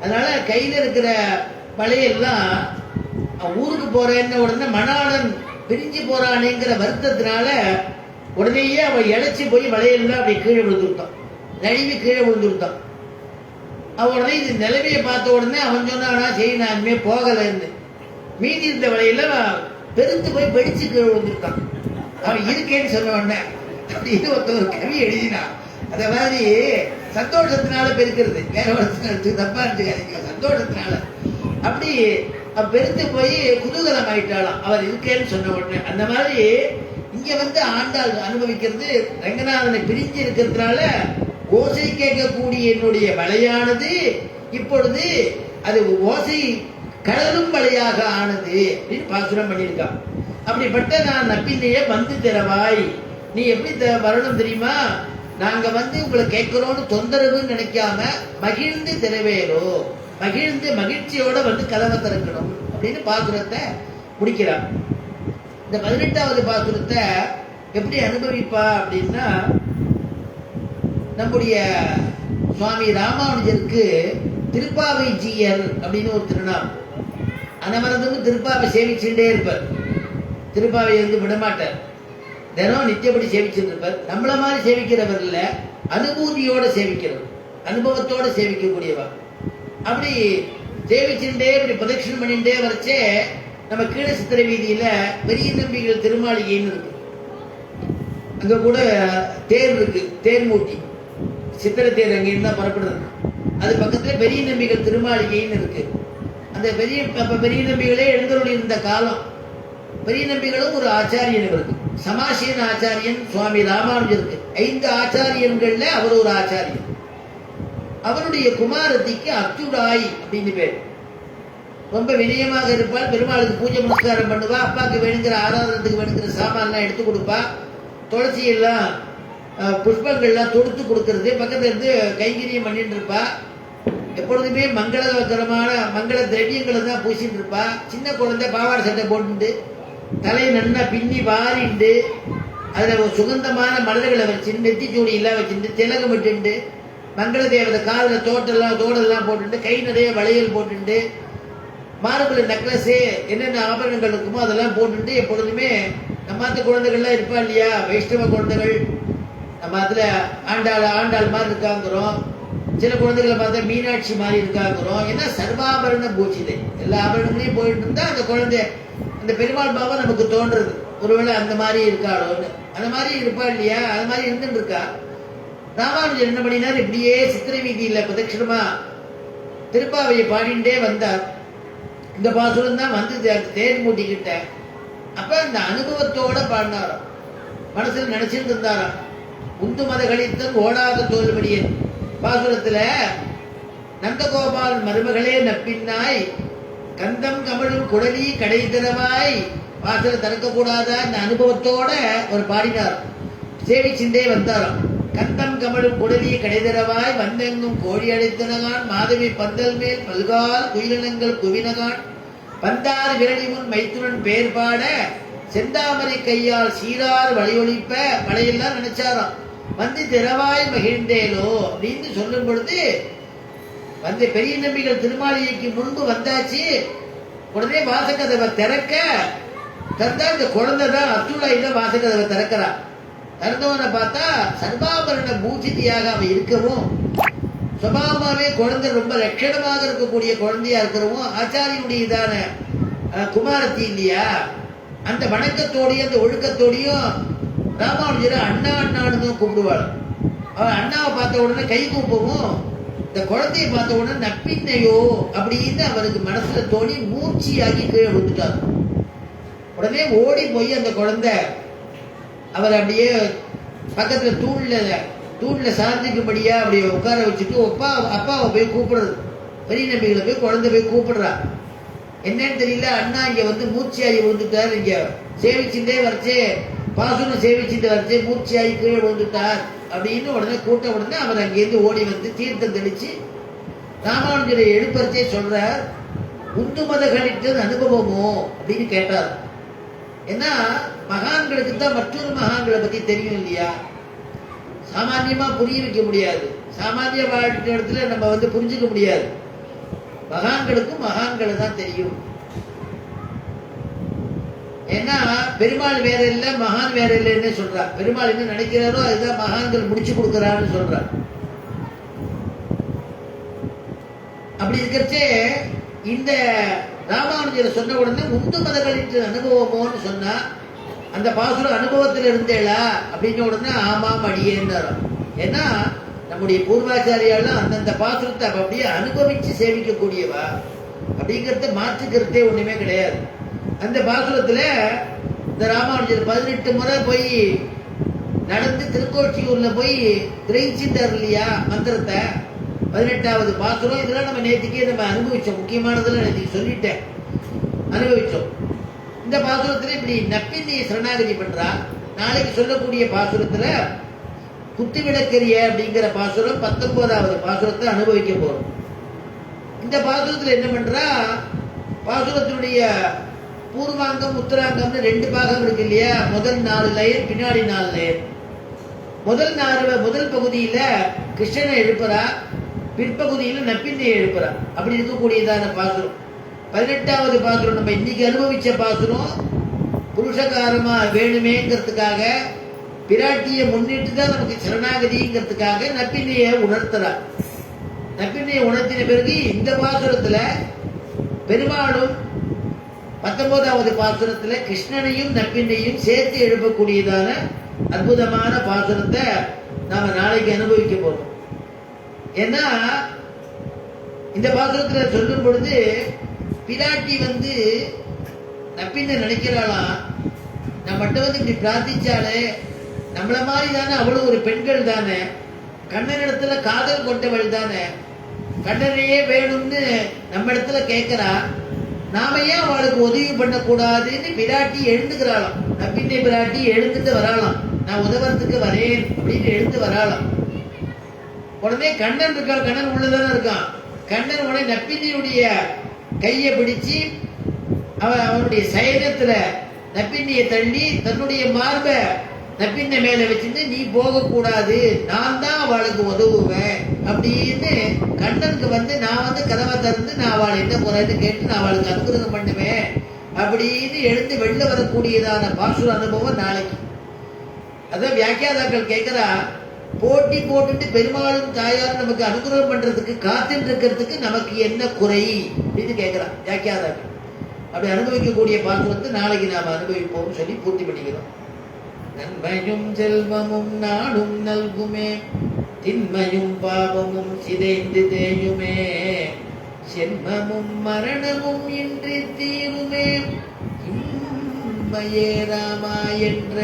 [SPEAKER 1] அதனால கையில இருக்கிற வளையெல்லாம் ஊருக்கு போறேன்னு உடனே மணாளன் பிரிஞ்சு போறானேங்கிற வருத்தத்தினால உடனேயே அவன் இழைச்சி போய் வளையெல்லாம் அப்படி கீழே விழுந்துருத்தான், நழுவி கீழே விழுந்துருத்தான். அவன் உடனே இது நிலைமையை பார்த்த உடனே அவன் சொன்னானா, சரி நான் இனிமே போகலன்னு. மீதி இருந்த வளையெல்லாம் பெருத்து போய் வெடிச்சு கீழே விழுந்துருக்கான். அவன் இருக்கேன்னு சொன்ன உடனே அப்படின்னு ஒரு கவி எழுதினான். அத மாதிரி சந்தோஷத்தினால பெருக்கிறது, வேற ஒரு தப்பா இருந்துக்காதீங்க, சந்தோஷத்தினால அப்படி பெருத்து போய் குதூகலம் ஆயிட்டாலாம் அவர் இருக்கேன்னு சொன்ன உடனே. அந்த மாதிரி இங்க ஆண்டாள் அனுபவிக்கிறது, ரங்கநாதனை பிரிஞ்சு இருக்கிறதுனால ஓசை கேட்கக்கூடிய என்னுடைய வலையானது இப்பொழுது அது ஓசை கடலும் வலையாக ஆனது அப்படின்னு பாசுரம் பண்ணியிருக்கான். அப்படிப்பட்ட நான் நப்பினையே வந்து திறவாய், நீ எப்படி வரணும் தெரியுமா, நாங்க உங்களை கேட்கிறோம்னு தொந்தரவுன்னு நினைக்காம மகிழ்ந்து திறவேலோ, மகிழ்ந்து மகிழ்ச்சியோட கதவை திறக்கணும் அப்படின்னு பாசுரத்தை முடிக்கிறார். இந்த 18வது பாசுரத்தை எப்படி அனுபவிப்பா அப்படின்னா, நம்முடைய சுவாமி ராமானுஜருக்கு திருப்பாவை ஜீயர் அப்படின்னு ஒரு திருநாள். அனவரதமும் திருப்பாவை சேவிச்சுட்டே இருப்பார். திருப்பாவை வந்து விடமாட்டார். தினம் நித்தியப்படி சேவிச்சுட்டு இருப்பார். நம்மள மாதிரி சேவிக்கிறவர் இல்ல, அனுபூதியோட சேவிக்கிறவர், அனுபவத்தோட சேவிக்கக்கூடியவர். அப்படி சேவிச்சுட்டே இப்படி பிரதட்சணம் பண்ணிட்டே வரைச்சே நம்ம கீழ சித்திரை வீதியில பெரிய நம்பிகள் திருமாளிகைன்னு இருக்கு. அங்க கூட தேர் இருக்கு, தேர் மூட்டி சித்திரை தேர் அங்கேருந்து தான் புறப்படுறது. அது பக்கத்துல பெரிய நம்பிகள் திருமாளிகைன்னு இருக்கு. அந்த பெரிய நம்பிகளே எழுந்தருளி இருந்த காலம். பெரிய நம்பிகளும் ஒரு ஆச்சாரியன் இருக்கு, சமாசீன ஆச்சாரியன் சுவாமி ராமானுஜருக்கு. 5 ஆச்சாரியன்கள்ல அவர் ஒரு ஆச்சாரியன். அவருடைய குமாரத்திக்கு அத்துடாய் அப்படின்னு பேர். ரொம்ப வினயமாக இருப்பாள். பெருமாளுக்கு பூஜை நமஸ்காரம் பண்ணுவா. அப்பாவுக்கு வேணுங்கிற ஆராதனத்துக்கு வேணுங்கிற சாமான்லாம் எடுத்து கொடுப்பா. துளசி எல்லாம் புஷ்பங்கள்லாம் தொடுத்து கொடுக்கறது, பக்கத்துல இருந்து கைங்கரியம் பண்ணிட்டு இருப்பா. எப்பொழுதுமே மங்களகரமான மங்கள திரவியங்களை தான் பூசிட்டு இருப்பா. சின்ன குழந்தை பாவாடை சட்டை போட்டுட்டு தலையை நன்னா பின்னி வாரிண்டு அதுல ஒரு சுகந்தமான மலர்களை வச்சுட்டு நெத்திச்சூடி எல்லாம் வச்சுட்டு திலகம் விட்டுண்டு மங்கள தேவதை காலில் தோடெல்லாம் போட்டுட்டு கை நிறைய வளையல் போட்டுட்டு மார்பிள் நெக்லஸு என்னென்ன ஆபரணங்கள் இருக்குமோ அதெல்லாம் போட்டுட்டு எப்பொழுதுமே நம்ம குழந்தைகள்லாம் இருப்பா இல்லையா, வைஷ்ணவ குழந்தைகள். நம்ம அதுல ஆண்டாள் மாதிரி இருக்காங்கிறோம். சில குழந்தைகளை பார்த்தா மீனாட்சி மாதிரி இருக்காங்கிறோம். ஏன்னா சர்வாபரண பூஜிதை, எல்லா ஆபரணங்களையும் போயிட்டு இருந்தா அந்த குழந்தை அந்த பெருமாள் பாபா நமக்கு தோன்றது. ஒருவேளை அந்த மாதிரி இருக்காளோன்னு, அந்த மாதிரி இருப்பா இல்லையா, அது மாதிரி இருந்துட்டு இருக்கா. ராமானுஜர் என்ன பண்ணினார், இப்படியே சித்திரை வீதியில பிரதட்சணமா திருப்பாவையை பாடிண்டே வந்தார். இந்த பாசுரம் தான் வந்து தேர் மூட்டிக்கிட்ட. அப்ப அந்த அனுபவத்தோட பாடினாராம், மனசுல நினைச்சிட்டு இருந்தாராம். உந்து மத கழித்தன் ஓடாத தோல்வடியன் பாசுரத்துல நந்தகோபால் மருமகளே நப்பின்னாய் கந்தம் கமழும் குடலி கடை திறவாய் வாசல திறக்க கூடாதா இந்த அனுபவத்தோட ஒரு பாடினார். சேவிச்சுட்டே வந்தாராம். கந்தம் கமழும் குடலி கடை திறவாய் வந்தெங்கும் கோழி அடைத்தனகான் மாதவி பந்தல் மேல் பல்கால் குயிலினங்கள் குவினகான் பந்தார் விரலி முன் மைத்துனன் பேர் பாட செந்தாமரை கையால் சீரார் வழியொழிப்ப மழையெல்லாம் நினைச்சாராம். வந்து திறவாய் மகிழ்ந்தேலோ அப்படின்னு சொல்லும் பொழுது வந்து பெரிய நம்பிகள் திருமாளிகைக்கு முன்பு வந்தாச்சு. உடனே வாசக்கதவை திறக்க தந்தா இந்த குழந்தை தான் அத்துளையில வாசக்கதவை திறக்கிறா. திறந்தவனை பார்த்தா சர்வாபரண பூஜிதியாக அவ இருக்கவும், சுபாவமாவே குழந்தை ரொம்ப லட்சணமாக இருக்கக்கூடிய குழந்தையா இருக்கிறவும், ஆச்சாரியனுடைய இதான குமாரத்தி இல்லையா, அந்த வணக்கத்தோடையும் அந்த ஒழுக்கத்தோடையும் ராமானுஜரை அண்ணா அண்ணான்னு தான் கூப்பிடுவாள். அவன் அண்ணாவை பார்த்த உடனே கை கூப்பவும், இந்த குழந்தைய பார்த்த உடனே நப்பின்னையோ அப்படின்னு அவருக்கு மனசுல தோணி மூர்ச்சியாகி கீழே விழுந்துட்டார். உடனே ஓடி போய் அந்த குழந்தை அவர் அப்படியே பக்கத்துல தூண்ல சார்ந்திக்கும்படியா அப்படியே உட்கார வச்சுட்டு அப்பாவை போய் கூப்பிடுறது. பெரிய நம்பிகளை போய் குழந்தை போய் கூப்பிடுறா. என்னன்னு தெரியல, அண்ணா இங்க வந்து மூர்ச்சியாகி விழுந்துட்டார். இங்க சேவிச்சுட்டே வரைச்சே பாசுரம் சேவிச்சுட்டு வரைச்சே மூர்ச்சியாகி கீழே விழுந்துட்டார் அப்படின்னு உடனே கூட்ட உடனே அவர் அங்கேருந்து ஓடி வந்து தீர்த்தம் தெளிச்சு ராமானுஜரை எழுப்பறச்சே சொல்றார். உந்து மத கழித்தது அனுபவமோ அப்படின்னு கேட்டார். ஏன்னா மகான்களுக்கு தான் மற்றொரு மகான்களை பத்தி தெரியும் இல்லையா, சாமான்யமா புரிய வைக்க முடியாது. சாமானிய வாழ்க்கை இடத்துல நம்ம வந்து புரிஞ்சுக்க முடியாது. மகான்களுக்கும் மகான்களை தான் தெரியும். ஏன்னா பெருமாள் வேற இல்லை, மகான் வேற இல்லைன்னு சொல்றார். பெருமாள் என்ன நினைக்கிறாரோ அதுதான் மகான்கள் முடிச்சு கொடுக்கிறான்னு சொல்றார். அப்படி இருக்கிறச்சே இந்த ராமானுஜரை சொன்ன உடனே உந்து மதகளின் அனுபவமோன்னு சொன்னா, அந்த பாசுரம் அனுபவத்தில் இருந்தேளா அப்படின்ன உடனே ஆமாம் அடியேன்னாரோ. ஏன்னா நம்முடைய பூர்வாச்சாரியாலாம் அந்தந்த பாசுரத்தை அப்படியே அனுபவிச்சு சேவிக்கக்கூடியவா, அப்படிங்கிறத மாற்றுக்கிறதே ஒண்ணுமே கிடையாது. அந்த பாசுரத்துல இந்த ராமானுஜர் 18 முறை போய் நடந்து திருக்கோட்சியூர்ல போய் கிரகிச்சிட்டார் இல்லையா மந்திரத்தை. 18வது பாசுரம். இதெல்லாம் நம்ம நேற்றுக்கே நம்ம அனுபவிச்சோம். முக்கியமானதெல்லாம் நேற்றுக்கு சொல்லிட்டேன், அனுபவிச்சோம். இந்த பாசுரத்துல இப்படி நப்பின்னையை சரணாகதி பண்றா. நாளைக்கு சொல்லக்கூடிய பாசுரத்துல குத்துவிளக்கரிய அப்படிங்கிற பாசுரம் 19வது பாசுரத்தை அனுபவிக்க போறோம். இந்த பாசுரத்துல என்ன பண்றா, பாசுரத்தினுடைய பூர்வாங்கம் உத்தராங்கம்னு 2 பாகம் இருக்கு இல்லையா. முதல் 4 லைன், பின்னாடி 4 லைன். முதல் பகுதியில கிருஷ்ணனை எழுப்புறா. பிற்பகுதியில் நப்பின்னையை எழுப்புறார். அப்படி இருக்கக்கூடியதான பாசுரம் 18வது பாசுரம். நம்ம இன்னைக்கு அனுபவிச்ச பாசுரம் புருஷகாரமா வேணுமேங்கிறதுக்காக, பிராட்டியை முன்னிட்டு தான் நமக்கு சரணாகதிங்கிறதுக்காக நப்பின்னையை உணர்த்துறார். நப்பின்னையை உணர்த்தின பிறகு இந்த பாசுரத்துல பெருமாளும் 19வது பாசுரத்துல கிருஷ்ணனையும் நப்பின்னையும் சேர்த்து எழுப்பக்கூடியதான அற்புதமான பாசுரத்தை நாம நாளைக்கு அனுபவிக்க போறோம். ஏன்னா இந்த பாசுரத்துல சொல்லும் பொழுது பிராட்டி நப்பின்னை நினைக்கிறாளாம், நம்மகிட்ட இப்படி பிரார்த்திச்சாலே நம்மள மாதிரி தானே, அவளும் ஒரு பெண்கள் தானே, கண்ணனிடத்துல காதல் கொண்டவள் தானே, கண்ணனையே வேணும்னு நம்ம இடத்துல கேட்கிறா, நாம ஏன் அவளுக்கு உதவி பண்ணக்கூடாதுன்னு பிராட்டி எழுந்துக்கிறாளாம். நப்பின்னை பிராட்டி எழுந்துட்டு வராளாம், நான் உதவறதுக்கு வரேன் அப்படின்னு எழுந்து வராளாம். உடனே கண்ணன் இருக்கான், கண்ணன் உள்ளதானே இருக்கான். கண்ணன் உடனே நப்பின்னையுடைய கையை பிடிச்சு அவனுடைய சயனத்துல நப்பின்னையை தள்ளி தன்னுடைய மார்பை நப்பின்னை மேல வச்சுட்டு, நீ போகக்கூடாது, நான் தான் அவளுக்கு உதவுவேன் அப்படின்னு கண்ணனுக்கு நான் கதவை திறந்து நான் அவளை என்ன போறேன்னு கேட்டு நான் அவளுக்கு அனுகிரகம் பண்ணுவேன் அப்படின்னு எழுந்து வெளில வரக்கூடியதான பாசுர அனுபவம் நாளைக்கு. அதான் வியாக்கியாதாக்கள் கேட்கிறா, போட்டி போட்டுட்டு பெருமாளும் தாயாரும் நமக்கு அனுகிரகம் பண்றதுக்கு காத்துட்டு இருக்கிறதுக்கு நமக்கு என்ன குறை அப்படின்னு கேட்கிறான் வியாக்கியாதாக்கள். அப்படி அனுபவிக்கக்கூடிய பாசுரத்தை நாளைக்கு நாம அனுபவிப்போம் சொல்லி பூர்த்தி பண்ணிக்கிறோம். நன்மையும் செல்வமும் நாடும் நல்குமே, தின்மையும் பாவமும் சிதைந்து தேயுமே, சென்மமும் மரணமும் இன்றி தீருமே, இம்மையே ராமா என்ற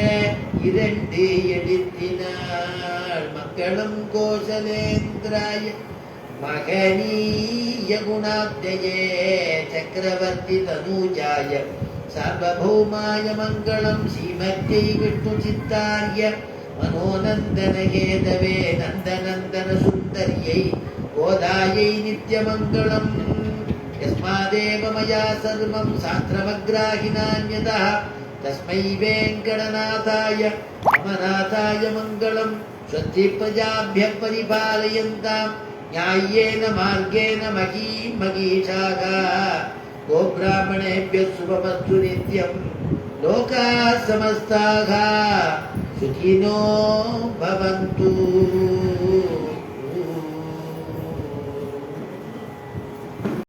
[SPEAKER 1] 2 எழுத்தினாள் மங்களம் கோசலேந்திராய மகனீய குணாத்யயே சக்கரவர்த்தி தனூஜாய சார்வபௌமாய மங்களம் ஸ்ரீமத்யை விஷ்ணு சித்தார்ய மனோநந்தன கேதவே நந்தநந்தன சுந்தரியை கோதாயை நித்யமங்களம். யஸ்மாதேவ மயா சர்வம் சாஸ்திரமக்ராஹினான்யதः தஸ்மை வேங்கடநாதாய அமநாதாய மங்களம். ஸ்வஸ்தி பிரஜாभ्यः பரிபாலயந்தாம் न्याय्येन मार्गेण महीम् महीषाः गोब्राह्मणेभ्यः शुभमस्तु नित्यं. लोकाः समस्ताः सुखिनो भवन्तु.